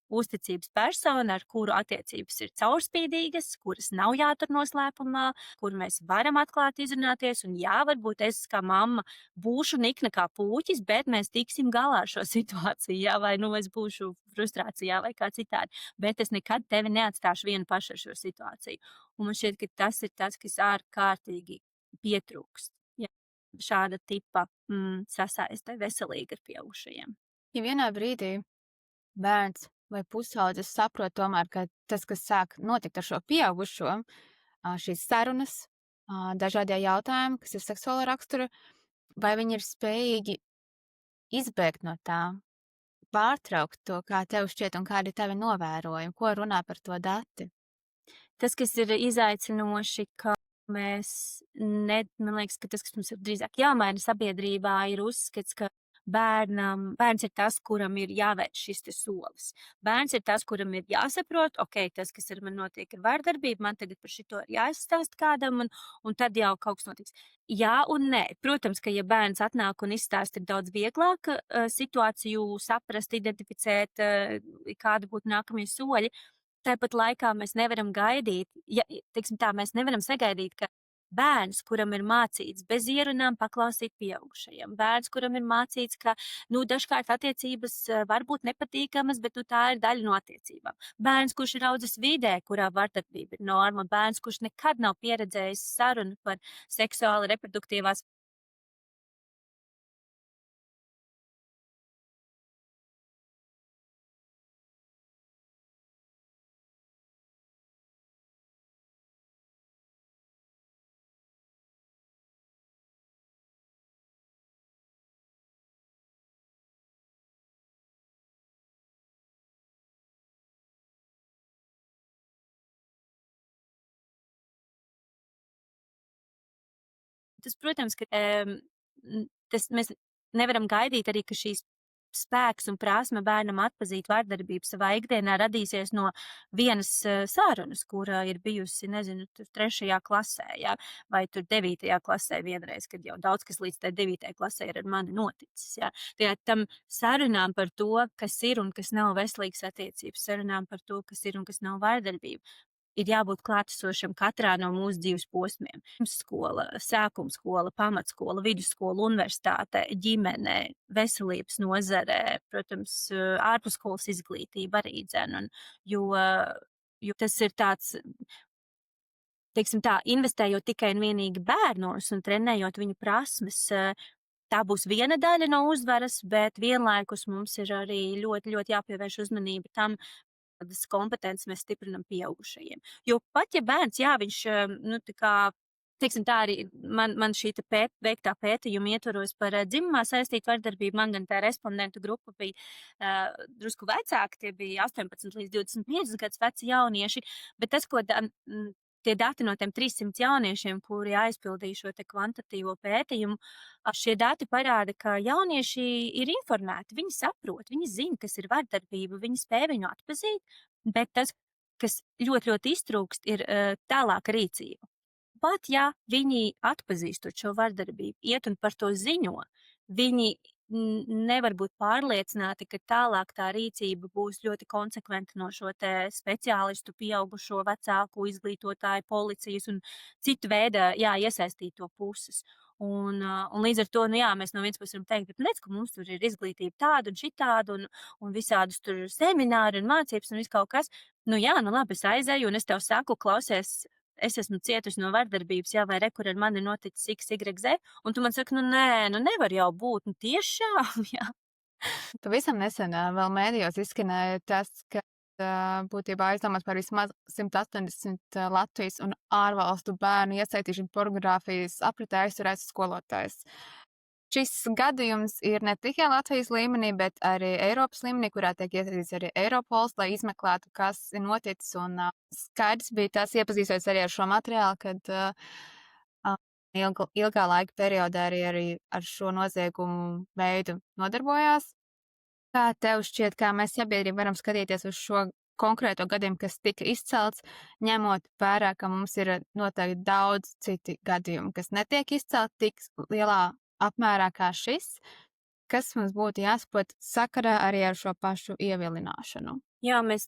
B: uzticības persona, ar kuru attiecības ir caurspīdīgas, kuras nav jātur noslēpumā, kur mēs varam atklāti izrunāties. Un jā, varbūt es kā mamma būšu nikna kā puķis, bet mēs tiksim galā ar šo situāciju, jā, vai nu es būšu frustrācijā vai kā citādi. Bet es nekad tevi neatstāšu vienu pašu ar šo situāciju. Un man šķiet, ka tas ir tas, kas ārkārtīgi pietrūkst. Jā, šāda tipa sasaiste veselīga ar pieaugušajiem.
A: Ja vienā brīdī bērns vai pusaudzis saprot tomēr, ka tas, kas sāk notikt ar šo pieaugušo, šīs sarunas, dažādie jautājumi, kas ir seksuāla rakstura, vai viņi ir spējīgi izbēgt no tā, pārtraukt to, kā tev šķiet un kādi tavi novērojumi, ko runā par to dati?
B: Tas, kas ir izaicinoši, ka man liekas, ka tas, kas mums ir drīzāk jāmaina sabiedrībā, ir uzskats, ka bērns ir tas, kuram ir jāveic šis solis. Bērns ir tas, kuram ir jāsaprot, ok, tas, kas ar mani notiek, ir vardarbība, man tagad par šito ir jāizstāst kādam, un tad jau kaut kas notiks. Jā un nē. Protams, ka ja bērns atnāk un izstāst, ir daudz vieglāk situāciju saprast, identificēt, kādi būtu nākamie soļi. Tāpat laikā mēs nevaram gaidīt, mēs nevaram sagaidīt, ka bērns, kuram ir mācīts bez ierunām paklausīt pieaugušajiem, bērns, kuram ir mācīts, ka, dažkārt attiecības var būt nepatīkamas, bet, tā ir daļa no attiecībām. Bērns, kurš ir audzis vidē, kurā vardarbība ir norma, bērns, kurš nekad nav pieredzējis sarunu par seksuāli reproduktīvās Tas, protams, ka mēs nevaram gaidīt arī, ka šīs spēks un prasme bērnam atpazīt vardarbību savā ikdienā radīsies no vienas sarunas, kura ir bijusi, nezinu, 3. klasē, jā, vai 9. klasē vienreiz, kad jau daudz kas līdz tai 9. klasē ir ar mani noticis. Jā. Tam sarunām par to, kas ir un kas nav veselīgas attiecības, sarunām par to, kas ir un kas nav vardarbība, ir jābūt klātesošam katrā no mūsu dzīves posmiem. Skola, sākuma skola, pamatskola, vidusskola, universitāte, ģimene, veselības nozare, protams, ārpusskolas izglītība arī dzen. Jo tas ir tāds, teiksim tā, investējot tikai un vienīgi bērnos un trenējot viņu prasmes, tā būs viena daļa no uzvaras, bet vienlaikus mums ir arī ļoti, ļoti jāpievērš uzmanība tam, kādas kompetences mēs stiprinam pieaugušajiem. Jo pat ja bērns, jā, viņš, teiksim tā, arī man šī veiktā pētījuma ietvaros par dzimumā saistītu vardarbību, man gan tā respondentu grupa bija drusku vecāki, tie bija 18 līdz 25 gadus veci jaunieši, bet tas, ko tie dati no tiem 300 jauniešiem, kuri aizpildīja šo te kvantitīvo pētījumu, šie dati parāda, ka jaunieši ir informēti, viņi saprot, viņi zina, kas ir vardarbība, viņi spēj viņu atpazīt, bet tas, kas ļoti, ļoti iztrūkst, ir tālāka rīcība. Pat ja viņi atpazīstot šo vardarbību, iet un par to ziņo, viņi nevar būt pārliecināti, ka tālāk tā rīcība būs ļoti konsekventa no šo te speciālistu, pieaugušo, vecāku, izglītotāju, policijas un citu veidu iesaistīto puses. Un līdz ar to, mēs no vienas puses varam teikt, bet redz, ka mums tur ir izglītība tāda un šitāda un visādus tur semināri un mācības un viss kaut kas. Labi, es aizēju un es tev saku, klausies, es esmu cietusi no vardarbības, jā, vai kur ar mani noticis X, Y, Z, un tu man saki, nē, nevar jau būt, tiešām, jā.
A: Pavisam nesen vēl mēdījos izskanēja tas, ka būtībā aizdomās par vismaz 180 Latvijas un ārvalstu bērnu iesaistīšanu pornogrāfijas apritē aizturēts skolotājs. Šis gadījums ir ne tikai Latvijas līmenī, bet arī Eiropas līmenī, kurā tiek iesaistīts arī Eiropols, lai izmeklētu, kas ir noticis. Un skaidrs bija tas, iepazīstoties arī ar šo materiālu, kad ilgā laika periodā arī ar šo noziegumu veidu nodarbojās. Kā tev šķiet, kā mēs sabiedrība varam skatīties uz šo konkrēto gadījumu, kas tika izcelts, ņemot vērā, ka mums ir noteikti daudz citi gadījumi, kas netiek izcelti tik lielā apmērā kā šis, kas mums būtu jāsaprot sakarā arī ar šo pašu ievilināšanu.
B: Jā, mēs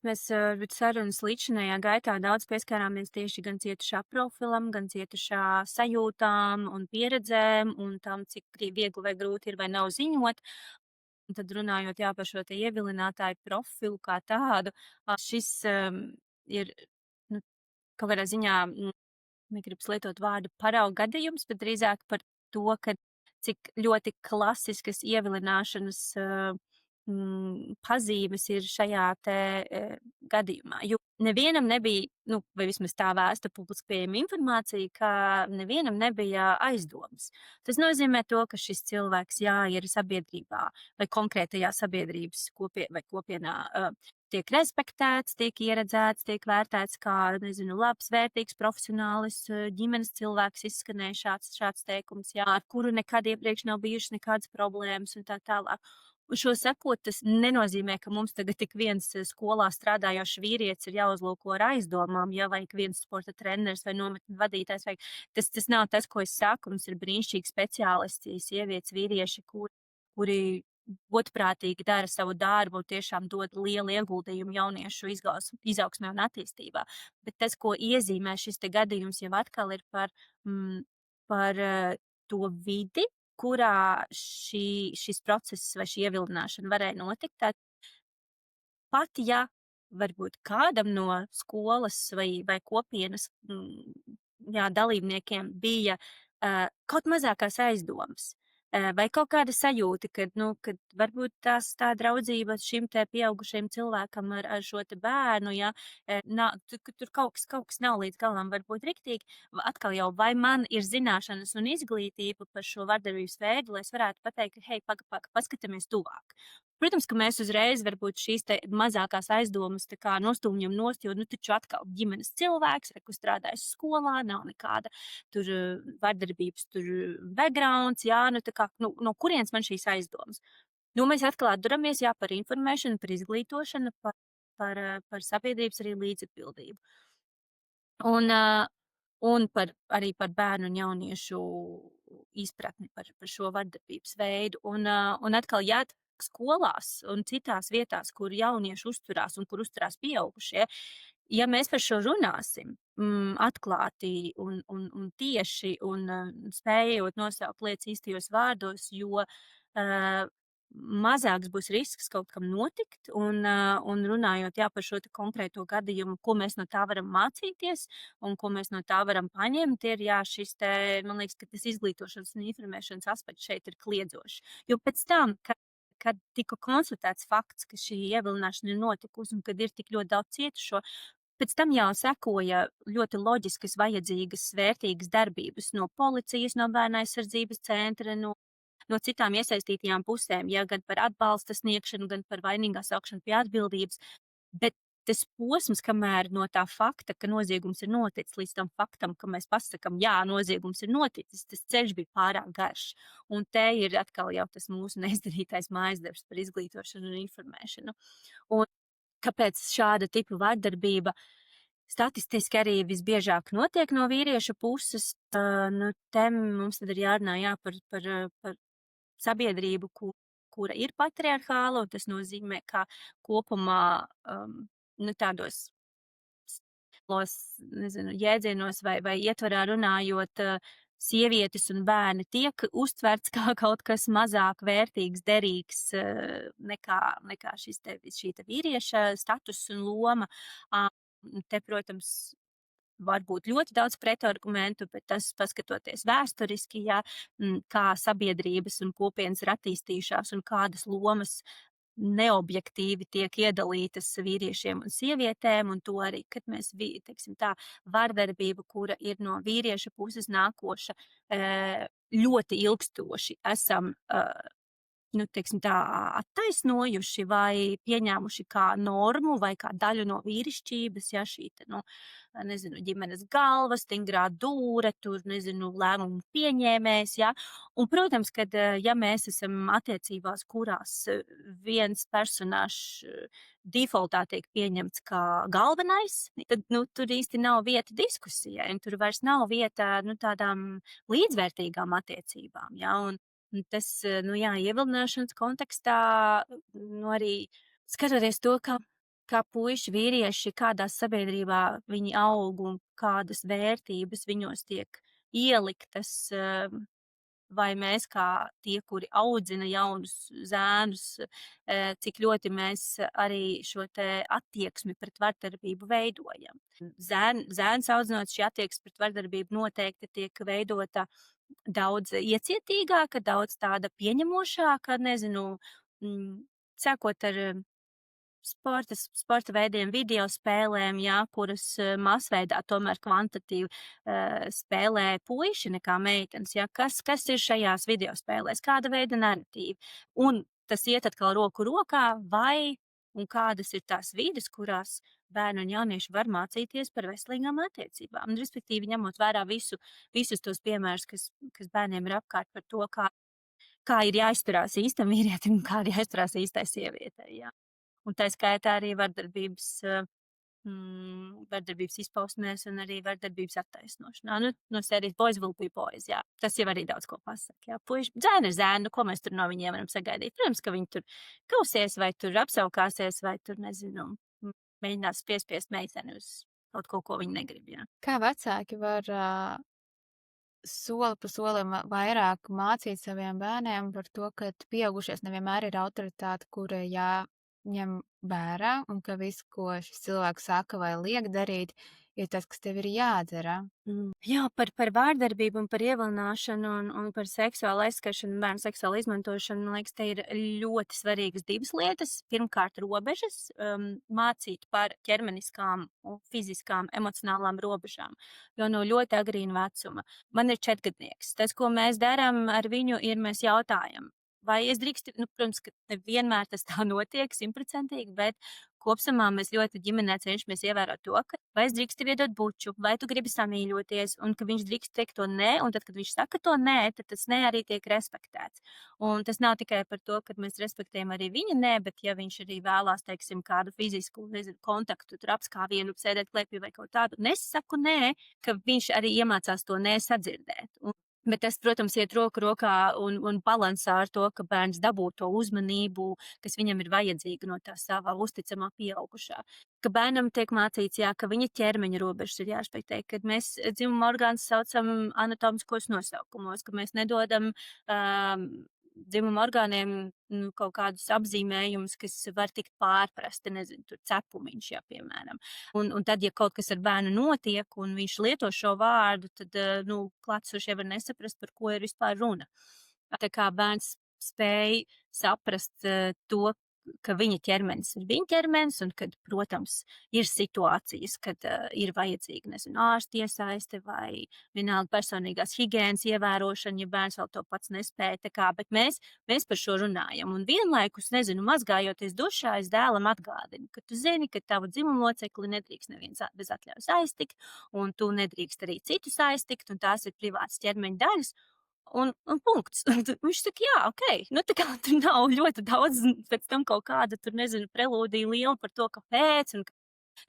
B: sarunas līdzinājā gaitā daudz pieskārāmies tieši gan cietušā profilam, gan cietušā sajūtām un pieredzēm un tam, cik viegli vai grūti ir vai nav ziņot. Un tad runājot jā, par šo te ievilinātāju profilu kā tādu, šis ir nu, kaut kādā ziņā, negribas lietot vārdu parauga gadījums, bet drīzāk par to, ka cik ļoti klasiskas ievilināšanas pazīmes ir šajā te gadījumā. Jo nevienam nebija, vai vismaz tā vēsta publiski pieejama informācija, ka nevienam nebija aizdomas. Tas nozīmē to, ka šis cilvēks, jā, ir sabiedrībā vai konkrētajā sabiedrības kopienā tiek respektēts, tiek ieredzēts, tiek vērtēts kā, labs, vērtīgs profesionālis, ģimenes cilvēks, izskanēja šāds teikums, jā, ar kuru nekad iepriekš nav bijušas nekādas problēmas un tā tālāk. Un šo sakot, tas nenozīmē, ka mums tagad tik viens skolā strādājošs vīrietis ir jāuzlūko ar aizdomām, ja vai viens sporta treneris vai nometņu vadītājs. Vai tas nav tas, ko es saku. Mums ir brīnišķīgi speciālisti, sievietes, vīrieši, kuri godprātīgi dara savu darbu un tiešām dod lielu ieguldījumu jauniešu izaugsmē un attīstībā. Bet tas, ko iezīmē šis te gadījums, jau atkal ir par to vidi, kurā šis process vai šī ievilināšana varēja notikt. Tad pat ja varbūt kādam no skolas vai kopienas dalībniekiem bija kaut mazākās aizdomas, vai kaut kāda sajūta, kad varbūt tā draudzība šim te pieaugušajam cilvēkam ar šo te bērnu, ja, tur kaut kas nav līdz galam varbūt riktīgi, atkal jau vai man ir zināšanas un izglītība par šo vardarbības veidu, lai es varētu pateikt, ka, hei, paskatāmies tuvāk. Protams, ka mēs uzreiz varbūt šīs te mazākās aizdomas tā kā nostūmjam nost, jo, taču atkal ģimenes cilvēks, kur strādājas skolā, nav nekāda tur vardarbības backgrounds, jā, no kurienes man šīs aizdomas. Mēs atkal atduramies, jā, par informēšanu, par izglītošanu, par sabiedrības arī līdzatbildību. Un arī par bērnu un jauniešu izpratni par šo vardarbības veidu. Un atkal, jā, skolās un citās vietās, kur jaunieši uzturās un kur uzturās pieaugušie, ja mēs par šo runāsim atklāti un tieši un spējot nosaukt lietas īstajos vārdos, jo mazāks būs risks kaut kam notikt, un runājot jā, par šo konkrēto gadījumu, ko mēs no tā varam mācīties un ko mēs no tā varam paņemt, ir jā, šis te, man liekas, ka tas izglītošanas un informēšanas aspekts šeit ir kliedzošs. Jo pēc tam, kad tika konstatēts fakts, ka šī ievilināšana ir notikusi un kad ir tik ļoti daudz cietušo, pēc tam jau sekoja ļoti loģiskas, vajadzīgas, vērtīgas darbības no policijas, no bērnu aizsardzības centra, no citām iesaistītajām pusēm, ja gan par atbalsta sniegšanu, gan par vainīgā saukšanu pie atbildības. Bet tas posms, kamēr no tā fakta, ka noziegums ir noticis, līdz tam faktam, ka mēs pasakam, jā, noziegums ir noticis, tas ceļš bija pārāk garš. Un te ir atkal jau tas mūsu neizdarītais mājasdarbs par izglītošanu un informēšanu. Un kāpēc šāda tipa vardarbība statistiski arī visbiežāk notiek no vīriešu puses? Te mums tad ir jārunā jā, par sabiedrību, kura ir patriarchāla, un tas nozīmē, ka kopumā tādos jēdzienos vai ietvarā runājot, sievietes un bērni tiek uztverts kā kaut kas mazāk vērtīgs, derīgs nekā šī te vīrieša status un loma. Te, protams, var būt ļoti daudz pretargumentu, bet tas, paskatoties vēsturiski, jā, kā sabiedrības un kopienas ir attīstījušās un kādas lomas neobjektīvi tiek iedalītas vīriešiem un sievietēm, un to arī, kad mēs, teiksim tā, vardarbību, kura ir no vīrieša puses nākoša, ļoti ilgstoši esam nu, teiksim tā, attaisnojuši vai pieņēmuši kā normu vai kā daļu no vīrišķības, ja šī te, nu, nezinu, ģimenes galva, stingrā dūre, tur, nezinu, lēmumu pieņēmējs, ja. Un, protams, kad, ja mēs esam attiecībās, kurās viens personāžs defaultā tiek pieņemts kā galvenais, tad, nu, tur īsti nav vieta diskusijai, un tur vairs nav vieta, nu, tādām līdzvērtīgām attiecībām, ja. Un tas, nu jā, ievilināšanas kontekstā, nu arī skatoties to, kā puiši, vīrieši, kādā sabiedrībā viņi aug un kādas vērtības viņos tiek ieliktas, vai mēs kā tie, kuri audzina jaunus zēnus, cik ļoti mēs arī šo te attieksmi pret vardarbību veidojam. Zēns audzinot, šī attieksme pret vardarbību noteikti tiek veidota daudz iecietīgāka, daudz tāda pieņemošāka, nezinu, sākot ar sporta veidiem, video spēlēm, jā, kuras masveidā tomēr kvantitatīvi spēlē puiši nekā meitenes, jā. Kas ir šajās video spēlēs, kāda veida narratīvi. Un tas iet atkal roku rokā, vai un kādas ir tās vides, kurās bērni un jaunieši var mācīties par veselīgām attiecībām. Un, respektīvi, ņemot vērā visus tos piemērus, kas bērniem ir apkārt par to, kā ir jāizturās īstam vīrietim un kā ir jāizturās īstai sievietei, jā. Un tā skaitā arī vardarbības izpausmēs un arī vardarbības attaisnošanā. Nu, no sērijas boys will be boys, jā. Tas jau arī daudz ko pasaka, jā. Puiši, zēni ir zēni, nu, ko mēs tur no viņiem varam sagaidīt? Protams, ka viņi tur kausies vai tur apsaukāsies vai tur, nezinu, mēģinās piespiest meiteni uz kaut ko viņi negrib, jā.
A: Kā vecāki var soli pa solim vairāk mācīt saviem bērniem par to, ka pieaugušies nevienmēr ir autoritāte, kura jāņem vērā, un ka viss, ko šis cilvēks saka vai liek darīt, ir tas, kas tev ir jādara.
B: Jā, par vārdarbību un par ievilināšanu un par seksuālu aizskaršanu, bērnu seksuālu izmantošanu, man liekas, te ir ļoti svarīgas divas lietas. Pirmkārt, robežas, mācīt par ķermeniskām, fiziskām, emocionālām robežām, jo no ļoti agrīna vecuma. Man ir 4-gadnieks. Tas, ko mēs darām ar viņu, ir mēs jautājam, vai es drīkstu, nu, protams, ka nevienmēr tas tā notiek 100%, bet kopsumā mēs ļoti ģimenē cenšamies ievērot to, ka vai es drīkstu iedot buču, vai tu gribi samīļoties, un ka viņš drīkst teikt to nē, un tad, kad viņš saka to nē, tad tas nē arī tiek respektēts. Un tas nav tikai par to, ka mēs respektējam arī viņa nē, bet ja viņš arī vēlās, teiksim, kādu fizisku, nezinu, kontaktu, tur apskāvienu, sēdēt klēpī vai kaut tādu, nesaku nē, ka viņš arī iemācās to nē sadzirdēt. Bet tas, protams, iet roku rokā un balansā ar to, ka bērns dabū to uzmanību, kas viņam ir vajadzīga no tā savā uzticamā pieaugušā. Ka bērnam tiek mācīts, jā, ka viņa ķermeņa robežas ir jārespektē, kad mēs dzimuma orgānus saucam anatomiskos nosaukumos, ka mēs nedodam dzimuma orgāniem kaut kādus apzīmējumus, kas var tikt pārprasti, nezinu, tur cepumiņš, jā, piemēram. Un tad, ja kaut kas ar bērnu notiek un viņš lieto šo vārdu, tad, nu, klātsošie var nesaprast, par ko ir vispār runa. Tā kā bērns spēj saprast to, ka viņa ķermenis ir viņa ķermenis, un kad, protams, ir situācijas, kad ir vajadzīga, nezinu, ārsta iesaiste vai vienalga personīgās higienas ievērošana, ja bērns vēl to pats nespēja, tā kā, bet mēs par šo runājam. Un vienlaikus, nezinu, mazgājoties dušā, es dēlam atgādinu, ka tu zini, ka tavu dzimumu locekli nedrīkst neviens bez atļaujas aiztikt, un tu nedrīkst arī citus aiztikt, un tās ir privātas ķermeņa daļas. Un punkts. Viņš saka, jā, ok. Nu, tā kā tur nav ļoti daudz pēc tam kaut kāda, tur, nezinu, prelūdija liela par to, kāpēc, un,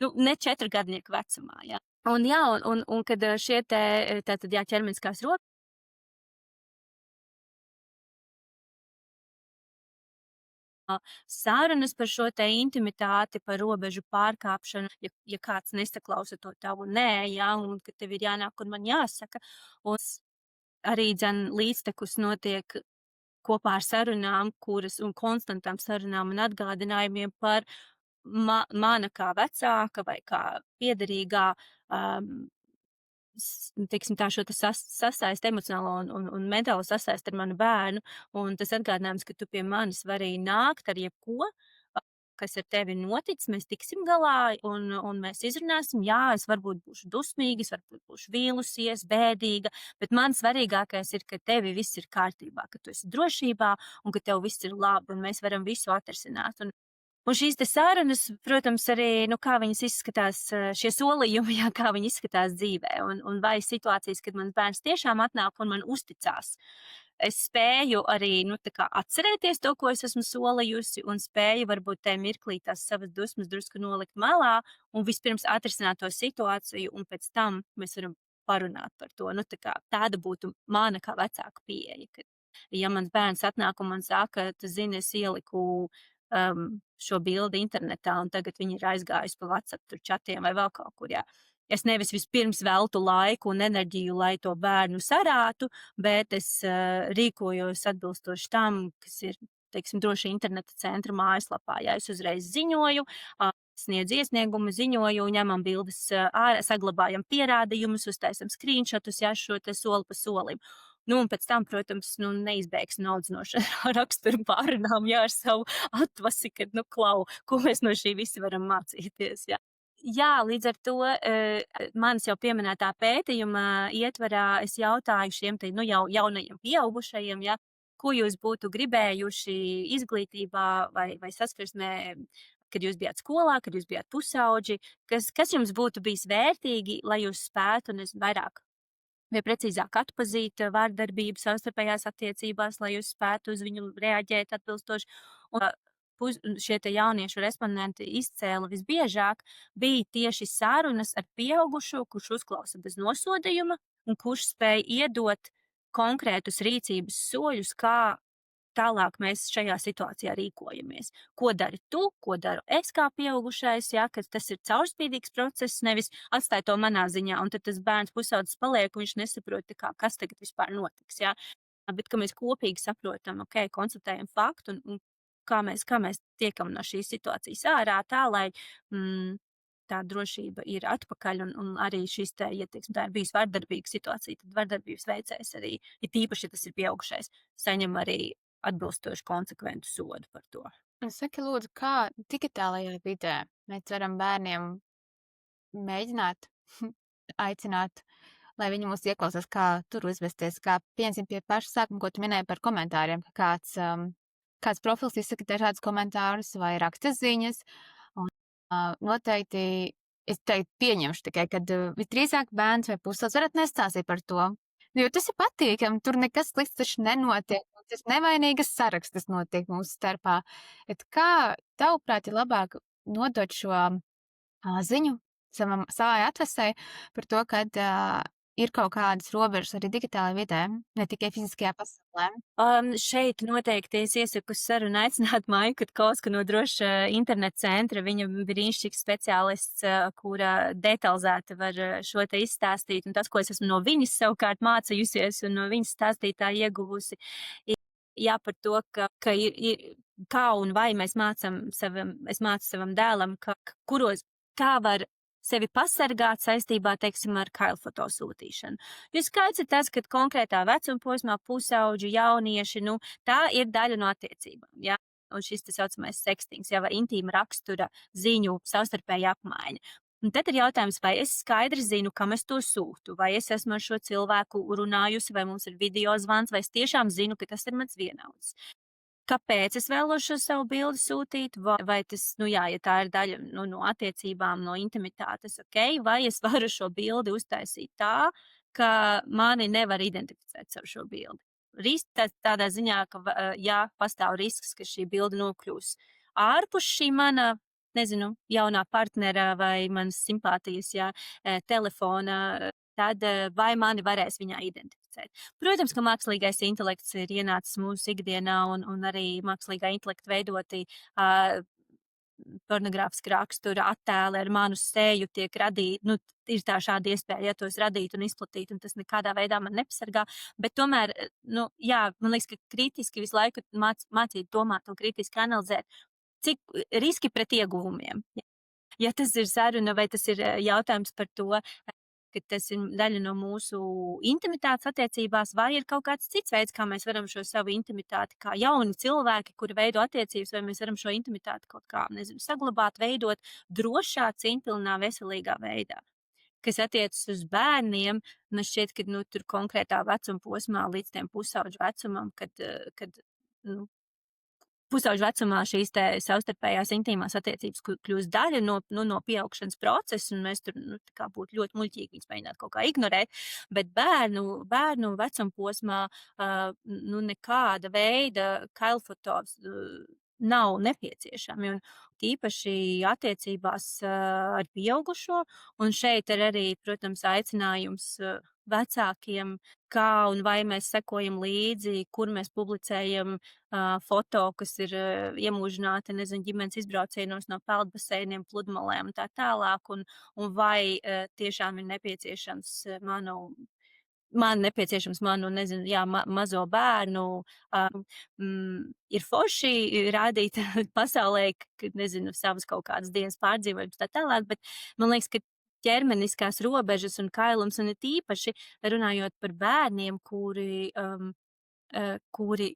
B: nu, ne 4-gadnieku vecumā, jā. Un jā, un kad šie tātad, jā, ķermeniskās rokas, sarunas par šo te intimitāti, par robežu pārkāpšanu, ja kāds nesaklausa to tavu nē, jā, un ka tev ir jānāk un man jāsaka, un arī dzen līdztekus notiek kopā ar sarunām, un konstantām sarunām un atgādinājumiem par mana kā vecāka vai kā piederīgā, teiksim tā, šo sasaist emocionālo un mentālo sasaist ar manu bērnu, un tas atgādinājums, ka tu pie manis vari nākt ar jebko, kas ar tevi noticis, mēs tiksim galā un mēs izrunāsim. Jā, es varbūt būšu dusmīga, es varbūt būšu vīlusies, bēdīga, bet man svarīgākais ir, ka tevi viss ir kārtībā, ka tu esi drošībā un ka tev viss ir labi un mēs varam visu atrisināt. Un šīs te sarunas, protams, arī, nu, kā viņas izskatās, šie solījumi, jā, kā viņi izskatās dzīvē, un vai situācijas, kad mans bērns tiešām atnāk un man uzticās. Es spēju arī, nu, tā kā atcerēties to, ko es esmu solījusi, un spēju varbūt tajā mirklī tās savas dusmas drusku nolikt malā un vispirms atrisināt to situāciju, un pēc tam mēs varam parunāt par to. Nu, tā kā tāda būtu mana kā vecāka pieeja, ka, ja mans bērns atnāk un man saka, tu zini, es ieliku šo bildi internetā, un tagad viņi ir aizgājusi pa WhatsApp tur čatiem vai vēl kaut kur, jā. Es nevis vispirms veltu laiku un enerģiju, lai to bērnu sarātu, bet es rīkojos atbilstoši tam, kas ir, teiksim, droši interneta centra mājaslapā. Ja es uzreiz ziņoju, sniedz iesniegumu, ziņoju, ņemam bildes ārā, saglabājam pierādījumus, uztaisam screenshotus, jā, šo te soli pa solim. Nu, un pēc tam, protams, nu, neizbēgs naudzinošana raksturu pārunām, jā, ar savu atvasi, kad, nu, klau, ko mēs no šī visi varam mācīties, jā. Jā, līdz ar to manis jau pieminētā pētījuma ietvarā es jautāju šiem te, nu, jau jaunajiem pieaugušajiem, jā, ko jūs būtu gribējuši izglītībā vai saskarsmē, kad jūs bijāt skolā, kad jūs bijāt pusauģi, kas jums būtu bijis vērtīgi, lai jūs spētu, nezinu, vairāk vai precīzāk atpazīt vārdarbību savstarpējās attiecībās, lai jūs spētu uz viņu reaģēt atbilstoši. Un šie te jauniešu respondenti izcēla visbiežāk bija tieši sarunas ar pieaugušo, kurš uzklausa bez nosodījuma un kurš spēja iedot konkrētus rīcības soļus, kā tālāk mēs šajā situācijā rīkojamies. Ko dari tu, ko daru es kā pieaugušais, jā, ka tas ir caurspīdīgs process, nevis atstāj to manā ziņā, un tad tas bērns pusaudzis paliek, un viņš nesaprot, kā, kas tagad vispār notiks, jā. Bet, ka mēs kopīgi saprotam, ok, konstatējam faktu, un kā mēs tiekam no šīs situācijas ārā tā, lai tā drošība ir atpakaļ, un arī šis te, ja, teiksim, tā ir bijis vardarbīga situācija, tad vardarbības veicējs arī, ja tīpaši, ja tas ir pieaugušais, saņem arī atbilstoši konsekventu sodu par to.
A: Saki, lūdzu, kā digitālajā vidē mēs varam bērniem mēģināt aicināt, lai viņi mūs ieklausās, kā tur uzvesties, kā piemēram pie paša sākuma, ko tu minēji par komentāriem, ka kāds profils izsaka dažādus komentārus vai raksta ziņas, un noteikti es teiktu pieņemšu tikai, kad visdrīzāk bērns vai pusaudzis varat nestāstīt par to, jo tas ir patīkami, tur nekas slikts taču nenotiek, tas nevainīgas sarakstas notiek mūsu starpā. Bet kā tavuprāt ir labāk nodot šo ziņu savai atvasai par to, kad ir kaut kādas robežas arī digitālajā vidē, ne tikai fiziskajā pasaulē?
B: Šeit noteikti es iesaku sarunu aicināt Maiku Katkovsku no Droša interneta centra. Viņa brīnišķīgs speciālists, kura detalizēti var šo te izstāstīt. Un tas, ko es esmu no viņas savukārt mācījusies un no viņas stāstītā ieguvusi, jā, par to, ka ir kā un vai mēs es mācu savam dēlam, kā var sevi pasargāt saistībā, teiksim, ar kailfoto sūtīšanu. Jo skaidrs ir tas, ka konkrētā vecuma posmā pusauģi, jaunieši, nu, tā ir daļa no attiecībām, jā. Un šis tā saucamais sekstings, jā, vai intīma rakstura ziņu savstarpēja apmaiņa. Un tad ir jautājums, vai es skaidri zinu, kam es to sūtu, vai es esmu ar šo cilvēku runājusi, vai mums ir video zvans, vai es tiešām zinu, ka tas ir mans vienaudzis. Kāpēc es vēlos šo savu bildi sūtīt, vai tas, nu jā, ja tā ir daļa no attiecībām, no intimitātes, ok, vai es varu šo bildi uztaisīt tā, ka mani nevar identificēt ar šo bildi. Tādā ziņā, ka jā, pastāv risks, ka šī bilde nokļūs ārpus šī mana, nezinu, jaunā partnera vai manas simpātijas, jā, telefona, tad vai mani varēs viņā identificēt. Protams, ka mākslīgais intelekts ir ienācis mūsu ikdienā un arī mākslīgā intelekta veidoti pornogrāfiska rakstura attēli ar manu seju tiek radīti, nu, ir tā šāda iespēja, ja tos radīt un izplatīt, un tas nekādā veidā man nepasargā, bet tomēr, nu, jā, man liekas, ka kritiski visu laiku mācīt domāt un kritiski analizēt, cik riski pret ieguvumiem. Ja tas ir saruna vai tas ir jautājums par to, ka tas ir daļa no mūsu intimitātes attiecībās, vai ir kaut kāds cits veids, kā mēs varam šo savu intimitāti, kā jauni cilvēki, kuri veido attiecības, vai mēs varam šo intimitāti kaut kā, nezinu, saglabāt, veidot drošā, cieņpilnā, veselīgā veidā. Kas attiecas uz bērniem, man šķiet, ka nu, tur konkrētā vecuma posmā līdz tiem pusauģu vecumam, kad nu, pusauģu vecumā šīs te savstarpējās intīmās attiecības kļūst daļa no pieaugšanas procesa, un mēs tur tā kā būtu ļoti muļķīgi viņus mēģināt kaut kā ignorēt, bet bērnu vecuma posmā nekāda veida kailfotovs nav nepieciešami, un tīpaši attiecībās ar pieaugušo, un šeit ir arī, protams, aicinājums vecākiem, kā un vai mēs sekojam līdzi, kur mēs publicējam foto, kas ir iemūžināti, nezinu, ģimenes izbraucienos no peldbaseiniem, pludmalēm un tā tālāk, un vai tiešām ir nepieciešams manu, nezinu, jā, mazo bērnu, ir forši rādīt pasaulē, nezinu, savas kaut kādas dienas pārdzīvojumus tā tālāk, bet man liekas, ka ķermeniskās robežas un kailums, un it īpaši runājot par bērniem, kuri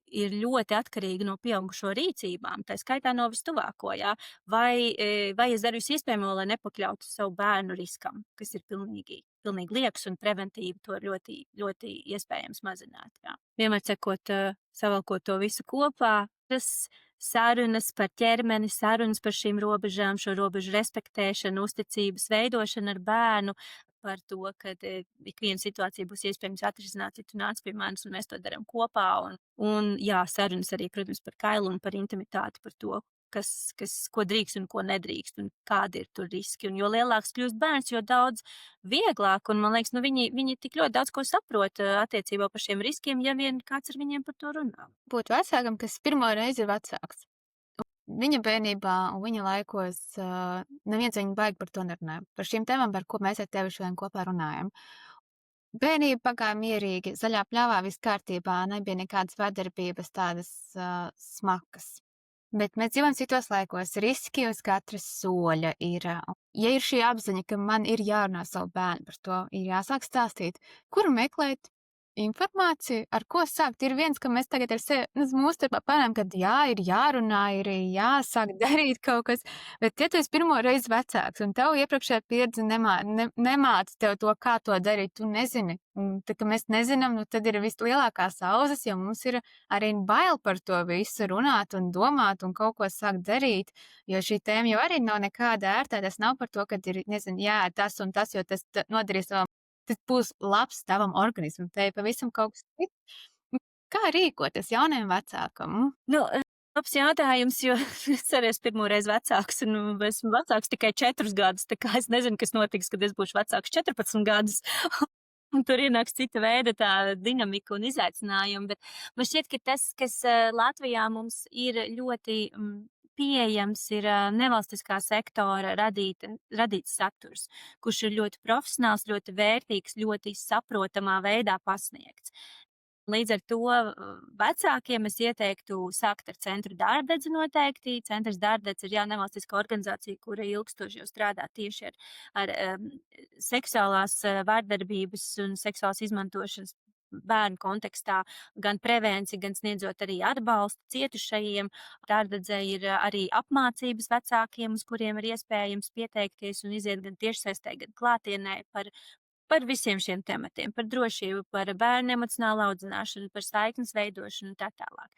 B: ir ļoti atkarīgi no pieaugušo rīcībām, tā skaitā no vistuvāko, jā, vai es daru visu iespējamo, lai nepakļautu savu bērnu riskam, kas ir pilnīgi liekas un preventīvi to ļoti, ļoti iespējams mazināt, jā. Vienmēr sekot, savalkot to visu kopā, tas sarunas par ķermeni, sarunas par šīm robežām, šo robežu respektēšanu, uzticības veidošanu ar bērnu, par to, ka ikviena situācija būs iespējams atrisināt, ja tu nāc pie manis un mēs to darām kopā. Un jā, sarunas arī, protams, par kailu un par intimitāti, par to, ko drīkst un ko nedrīkst, un kādi ir tur riski. Un jo lielāks kļūst bērns, jo daudz vieglāk, un man liekas, viņi tik ļoti daudz ko saprot attiecībā par šiem riskiem, ja vien kāds ar viņiem par to runā.
A: Būt vecākam, kas pirmo reizi ir vecāks. Viņa bērnībā un viņa laikos neviens viņu baigi par to nerunāja. Par šīm tēmām, par ko mēs ar tevi šodien kopā runājam. Bērnība pagāja mierīgi, zaļā pļāvā viss kārtībā, nebija nekādas vardarbības tādas smakas. Bet mēs dzīvojam citos laikos, riski uz katras soļa ir. Ja ir šī apziņa, ka man ir jārunā savu bērnu par to, ir jāsāk stāstīt, kur meklēt informāciju, ar ko sākt. Ir viens, ka mēs tagad ar sevi, mūsu starpā panām, ka jā, ir jārunā, ir jāsāk darīt kaut kas, bet ja tu esi pirmo reizi vecāks un tev iepriekšējā pieredze nemāca tev to, kā to darīt, tu nezini. Un tad, kad mēs nezinām, tad ir vislielākās auzas, jo mums ir arī bail par to visu runāt un domāt un kaut ko sākt darīt, jo šī tēma jau arī nav nekāda ērtā, tas nav par to, ka ir, nezinu, jā, tas un tas, jo tas nodarīs tavam, tas būs labs tavam organismam, te ir pavisam kaut kas cits. Kā rīkoties jaunajam vecākam?
B: Labs jautājums, jo es arī esmu pirmo reizi vecāks, un esmu vecāks tikai 4 gadus, tā kā es nezinu, kas notiks, kad es būšu vecāks 14 gadus. Un tur ienāks cita veida tā dinamika un izaicinājumi, bet man šķiet, ka tas, kas Latvijā mums ir ļoti pieejams, ir nevalstiskā sektora radīts saturs, kurš ir ļoti profesionāls, ļoti vērtīgs, ļoti saprotamā veidā pasniegts. Līdz ar to vecākiem es ieteiktu sākt ar Centru Dārdedze noteikti. Centrs Dārdedze ir nevalstiska organizācija, kura ilgstoši jau strādā tieši ar seksuālās vārdarbības un seksuālas izmantošanas bērnu kontekstā, gan prevenciju, gan sniedzot arī atbalstu cietušajiem. Dārdedzē ir arī apmācības vecākiem, uz kuriem ir iespējams pieteikties un iziet gan tiešsaistē, gan klātienē par visiem šiem tematiem, par drošību, par bērnu emocionālu audzināšanu, par saiknes veidošanu un tā tālāk.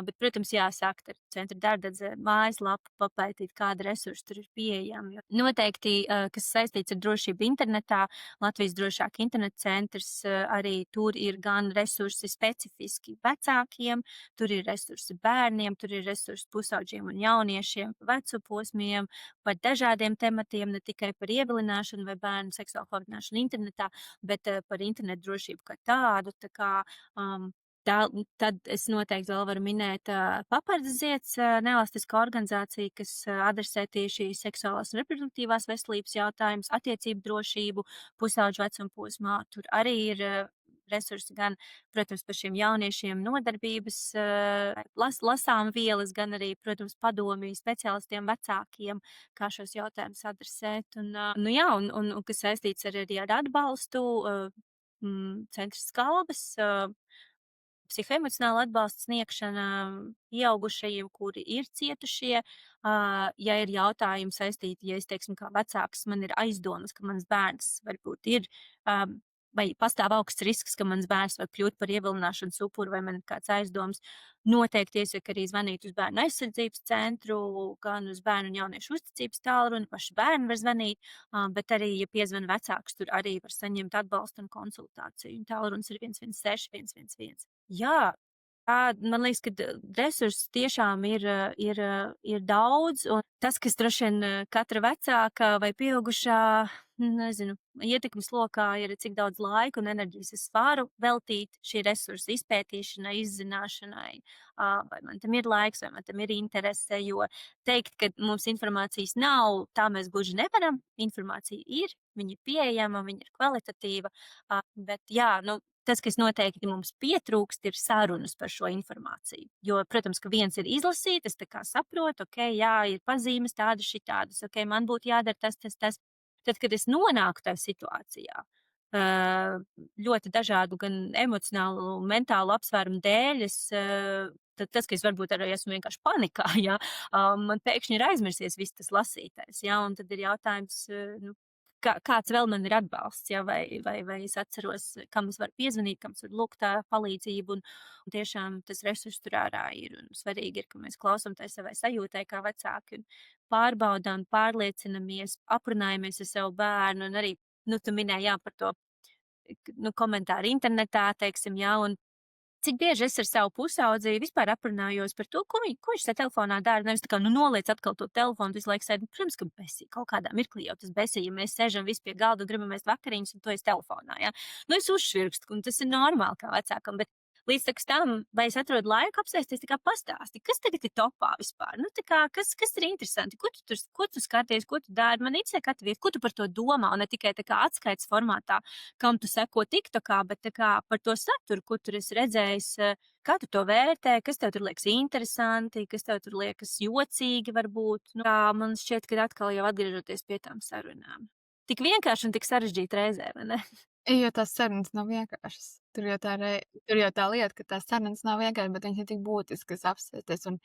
B: Bet, protams, jāsākt ar Centra Dārdedze mājaslapu, papētīt, kāda resursa tur ir pieejama. Noteikti, kas saistīts ar drošību internetā, Latvijas drošāk interneta centrs, arī tur ir gan resursi specifiski vecākiem, tur ir resursi bērniem, tur ir resursi pusauģiem un jauniešiem, vecu posmiem, par dažādiem tematiem, ne tikai par ievilināšanu vai bērnu seksuālu pavadināšanu internetā, bet par internetu drošību kā tādu. Tā kā, tad es noteikti vēl varu minēt Papardes zieds, nevalstiska organizācija, kas adresē tieši seksuālās un reproduktīvās veselības jautājumus, attiecību drošību, pusauģu vecuma posmā. Tur arī ir resursi gan, protams, par šiem jauniešiem nodarbības, lasām vielas, gan arī, protams, padomju speciālistiem, vecākiem, kā šos jautājumus adresēt. Nu jā, un kas saistīts arī ar atbalstu, centrs Skalbas, psihoemocionāla atbalsta sniegšana pieaugušajiem, kuri ir cietušie. Ja ir jautājumi saistīti, ja es, teiksim, kā vecāks, man ir aizdomas, ka mans bērns varbūt ir, vai pastāv augsts risks, ka mans bērns var kļūt par ievilināšanas upuru, vai man ir kāds aizdoms, noteikti iesaku arī zvanīt uz bērnu aizsardzības centru, gan uz bērnu un jauniešu uzticības tālruni, paši bērni var zvanīt, bet arī, ja piezvan vecāks, tur arī var saņemt atbalstu un konsultāciju. Un tālrunis ir 116 111. Jā, man liekas, ka resursi tiešām ir daudz, un tas, kas droši vien katra vecāka vai pieaugušā, nezinu, ietekmes lokā ir, cik daudz laika un enerģijas es varu veltīt šī resursa izpētīšanai, izzināšanai, vai man tam ir laiks, vai man tam ir interese, jo teikt, ka mums informācijas nav, tā mēs gluži nevaram. Informācija ir, viņa ir pieejama, viņa ir kvalitatīva, bet jā, nu, tas, kas noteikti mums pietrūkst, ir sarunas par šo informāciju. Jo, protams, ka viens ir izlasīt, es tā kā saprotu, ok, jā, ir pazīmes tādas, šitādas, ok, man būtu jādara tas. Tad, kad es nonāku tajā situācijā, ļoti dažādu gan emocionālu, mentālu apsvērumu dēļ, tad tas, ka es varbūt arī esmu vienkārši panikā, ja, man pēkšņi ir aizmirsies viss tas lasītais, ja, un tad ir jautājums, nu, kāds vēl man ir atbalsts, ja, vai es atceros, kam es varu piezvanīt, kam es varu lūgt palīdzību, un tiešām tas resurs tur ārā ir, un svarīgi ir, ka mēs klausam tai savai sajūtai kā vecāki, un pārbaudām, pārliecinamies, aprunājamies ar savu bērnu, un arī, nu, tu minēji, jā, par to, nu, komentāru internetā, teiksim, jā, un cik bieži es ar savu pusaudzi vispār aprunājos par to, ko viņš tajā telefonā dara. Nevis tā kā, nu, noliec atkal to telefonu, visu laiku sēdi. Protams, ka besī, kaut kādā mirklī jau tas besī, ja mēs sēžam visi pie galda un gribam ēst vakariņas, un to es telefonā, jā. Nu, es uzšvirkstu, un tas ir normāli kā vecākam, bet līdz tam, vai es atrodu laiku apsēsties, tā kā pastāsti, kas tagad ir topā vispār? Nu, tā kā, kas ir interesanti? Ko tu skaties, ko tu dari? Man interesē katru vietu, ko tu par to domā, un ne tikai tā kā atskaites formātā, kam tu seko TikTokā, bet tā kā par to saturu, ko tur esi redzējis, kā tu to vērtē, kas tev tur liekas interesanti, kas tev tur liekas jocīgi varbūt. Nu, kā man šķiet, ka atkal jau atgriežoties pie tām sarunām. Tik vienkārši un tik sarežģīti reizē, vai ne?
A: Jo tās sarunas nav vienkāršas. Tur jau tā lieta, ka tās sarunas nav vienkāršas, bet viņas ir tik būtiskas apsēsties un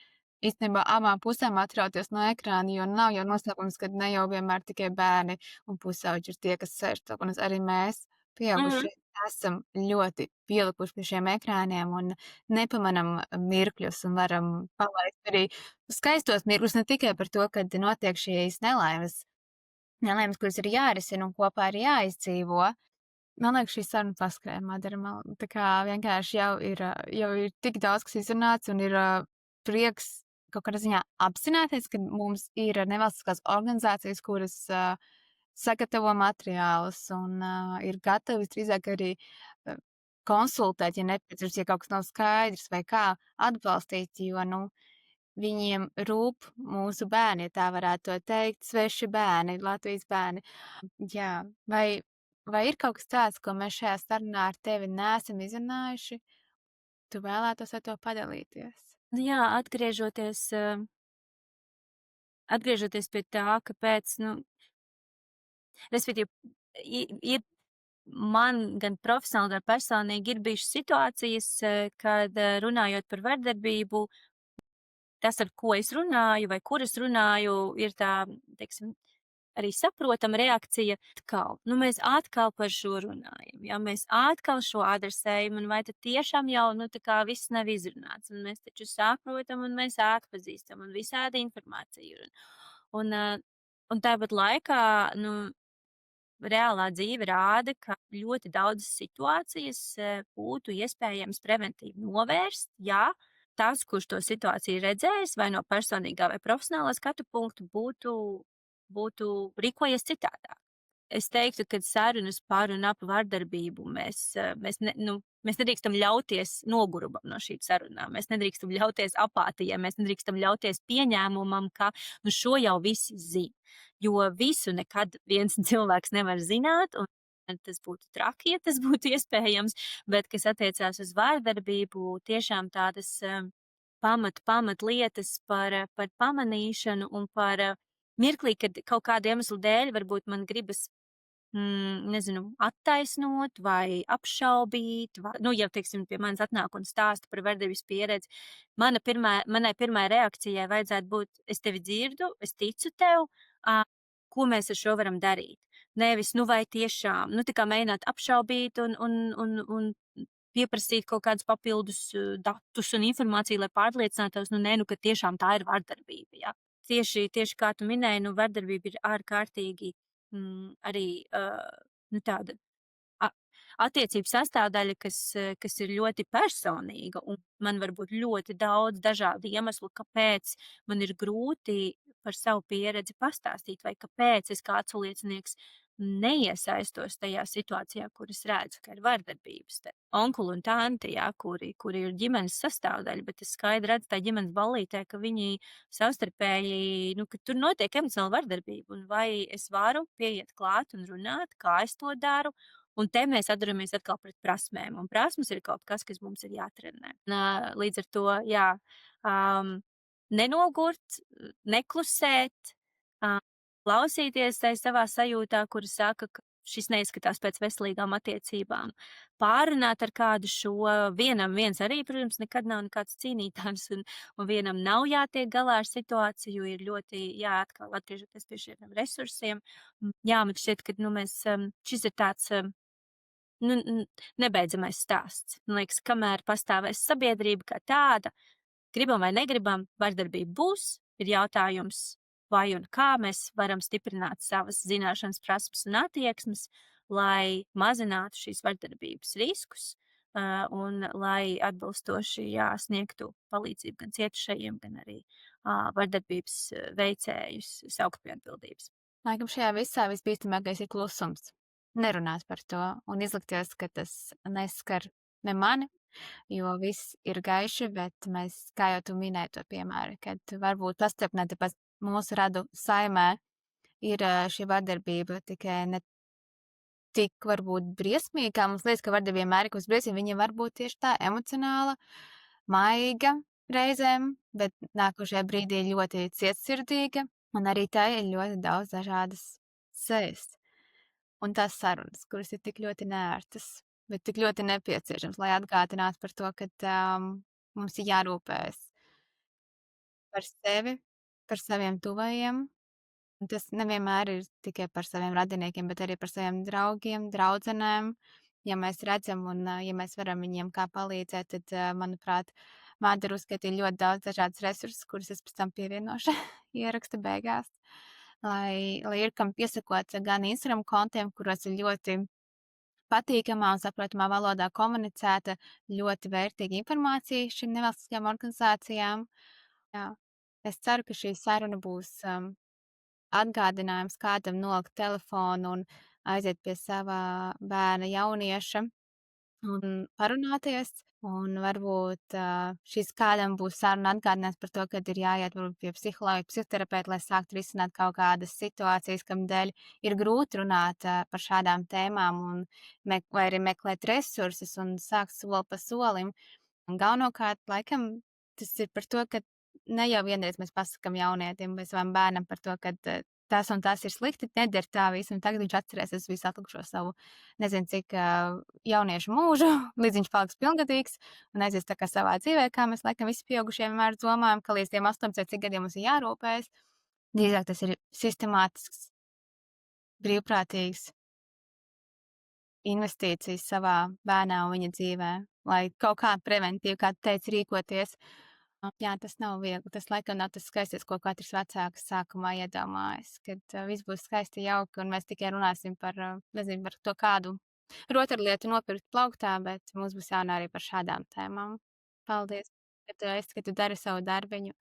A: īstenībā abām pusēm atrauties no ekrāna, jo nav jau noslēpums, ka ne jau vienmēr tikai bērni un pusauģi ir tie, kas sēž telefonos. Arī mēs, pieaugušie, esam ļoti pielikuši pie šiem ekrāniem un nepamanam mirkļus un varam palaist arī skaistos mirkļus ne tikai par to, kad notiek šīs nelaimes, kuras ir jārisina un kopā ir jāizdzīvo. Man liekas, šī saruna paskrēja, Madara. Tā kā vienkārši jau ir tik daudz, kas izrunāts, un ir prieks kaut kādā ziņā apzināties, ka mums ir nevalstiskās organizācijas, kuras sagatavo materiālus un ir gatavi drīzāk arī konsultēt, ja nepieciešams, ja kaut kas nav skaidrs, vai kā atbalstīt, jo, nu, viņiem rūp mūsu bērni, ja tā varētu to teikt, sveši bērni, Latvijas bērni. Jā, vai ir kaut kas tāds, ko mēs šajā sarunā ar tevi neesam izrunājuši, tu vēlētos ar to padalīties?
B: Nu jā, atgriežoties pie tā, kāpēc, nu, respektīvi, ir man gan profesionāli, gan personīgi ir bijušas situācijas, kad runājot par vardarbību, tas, ar ko es runāju vai kur es runāju, ir tā, teiksim, arī saprotama reakcija. Mēs atkal par šo runājam, ja mēs atkal šo adresējam, un vai tad tiešām jau, nu, tā kā viss nav izrunāts, un mēs taču saprotam, un mēs atpazīstam, un visādi informācija ir. Un tāpat laikā, nu, reālā dzīve rāda, ka ļoti daudzas situācijas būtu iespējams preventīvi novērst, ja tas, kurš to situāciju redzējis, vai no personīgā vai profesionālā skatu punktu, būtu rīkojies citādāk. Es teiktu, ka sarunas par un ap vardarbību mēs nedrīkstam ļauties nogurumam no šīm sarunām. Mēs nedrīkstam ļauties apātijai, mēs nedrīkstam ļauties pieņēmumam, ka nu šo jau visi zina. Jo visu nekad viens cilvēks nevar zināt, un tas būtu traki, ja tas būtu iespējams, bet kas attiecās uz vārdarbību, tiešām tādas pamat lietas par pamanīšanu un par mirklī, kad kaut kādu iemeslu dēļ varbūt man gribas nezinu, attaisnot vai apšaubīt, vai, nu, ja, teiksim, pie manis atnāk un stāsta par vardarbības pieredzi, manai pirmai reakcijai vajadzētu būt: es tevi dzirdu, es ticu tev, ā, ko mēs ar šo varam darīt? Nevis, nu, vai tiešām, nu, tā kā mēģināt apšaubīt un pieprasīt kaut kādus papildus datus un informāciju, lai pārliecinātos, nu, nē, nu, ka tiešām tā ir vardarbība, jā. Tieši kā tu minēji, nu, vardarbība ir ārkārtīgi arī nu, tāda a attiecību sastāvdaļa, kas ir ļoti personīga, un man var būt ļoti daudz dažādu iemeslu, kāpēc man ir grūti par savu pieredzi pastāstīt, vai kāpēc es kā aculiecinieks neiesaistos tajā situācijā, kur es redzu, ka ir vardarbības. Te onkuli un tanti, jā, kuri ir ģimenes sastāvdaļa, bet es skaidri redzu tajā ģimenes ballītē, ka viņi savstarpēji, nu, ka tur notiek emocionāla vardarbība, un vai es varu pieiet klāt un runāt, kā es to daru, un te mēs atduramies atkal pret prasmēm, un prasmes ir kaut kas, kas mums ir jātrenē. Līdz ar to, jā, um, nenogurt, neklusēt, uh, klausīties tai savā sajūtā, kura saka, ka šis neizskatās pēc veselīgām attiecībām. Pārunāt ar kādu šo, vienam viens arī, protams, nekad nav nekāds cīnītājs, un vienam nav jātiek galā ar situāciju, ir ļoti, jā, atkal atgriežoties pie šiem resursiem. Jā, man šķiet, ka, nu, šis ir tāds, nu, nebeidzamais stāsts. Man liekas, kamēr pastāvēs sabiedrība kā tāda, gribam vai negribam, vardarbība būs, ir jautājums, vai un kā mēs varam stiprināt savas zināšanas, prasmes un attieksmes, lai mazinātu šīs vardarbības riskus, un lai atbilstoši, jā, sniegtu palīdzību gan cietušajiem, gan arī vardarbības veicējus saukt pie atbildības.
A: Laikam šajā visā visbīstamākais ir klusums. Nerunāt par to un izlikties, ka tas neskar ne mani, jo viss ir gaiši, bet mēs, kā jau tu minēji to piemēru, kad varbūt pastiprināti pēc mūsu radu saimē ir šī vardarbība tikai ne tik varbūt briesmīga, kā mums liekas, ka vardarbība vienmēr ir kaut kas briesmīgs, viņa var būt tieši tā emocionāla, maiga reizēm, bet nākošajā brīdī ļoti cietsirdīga, un arī tā ir ļoti daudz dažādas sejas. Un tās sarunas, kuras ir tik ļoti neērtas, bet tik ļoti nepieciešams, lai atgādinātu par to, ka mums ir jārūpējas par sevi, par saviem tuvajiem. Un tas nevienmēr ir tikai par saviem radiniekiem, bet arī par saviem draugiem, draudzenēm. Ja mēs redzam un ja mēs varam viņiem kā palīdzēt, tad, manuprāt, Māte ir uzskaitīja ļoti daudz dažādas resursus, kurus es pēc tam pievienošu ieraksta beigās. Lai ir kam piesakot gan Instagram kontiem, kuros ir ļoti patīkamā un saprotamā valodā komunicēta ļoti vērtīga informācija šīm nevalstiskajām organizācijām. Jā. Es ceru, ka šī saruna būs atgādinājums kādam nolikt telefonu un aiziet pie savā bērna, jaunieša un parunāties. Un varbūt šis kādam būs saruna atgādinājums par to, ka ir jāiet varbūt pie psihologa, psihoterapeita, lai sāktu risināt kaut kādas situācijas, kam dēļ ir grūti runāt par šādām tēmām un vai arī meklēt resursus un sākt soli pa solim. Un galvenokārt, laikam, tas ir par to, ka ne jau vienreiz mēs pasakam jaunietim vai savam bērnam par to, ka tas un tas ir slikti, nedara tā visu, un tagad viņš atcerēsies visu atlikušo savu, nezinu cik jauniešu mūžu, līdz viņš paliks pilngadīgs un aizies tā kā savā dzīvē, kā mēs laikam visi pieaugušie vienmēr domājam, ka līdz tiem 18 cik gadiem mums ir jārūpējas. Drīzāk tas ir sistemātisks, brīvprātīgs investīcijas savā bērnā un viņa dzīvē, lai kaut kā preventīvi, kā tu teici, rīkoties. Jā, tas nav viegli. Tas laikam nav tas skaistais, ko katrs vecāks sākumā iedomājas, kad viss būs skaisti jauki un mēs tikai runāsim par, nezinu, par to kādu rotaļlietu nopirkt plauktā, bet mums būs jārunā arī par šādām tēmām. Paldies, ka tu dari savu darbiņu.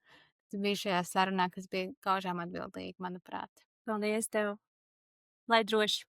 A: Tu biji šajā sarunā, kas bija gaužām atbildīgi, manuprāt.
B: Paldies tev! Lai droši!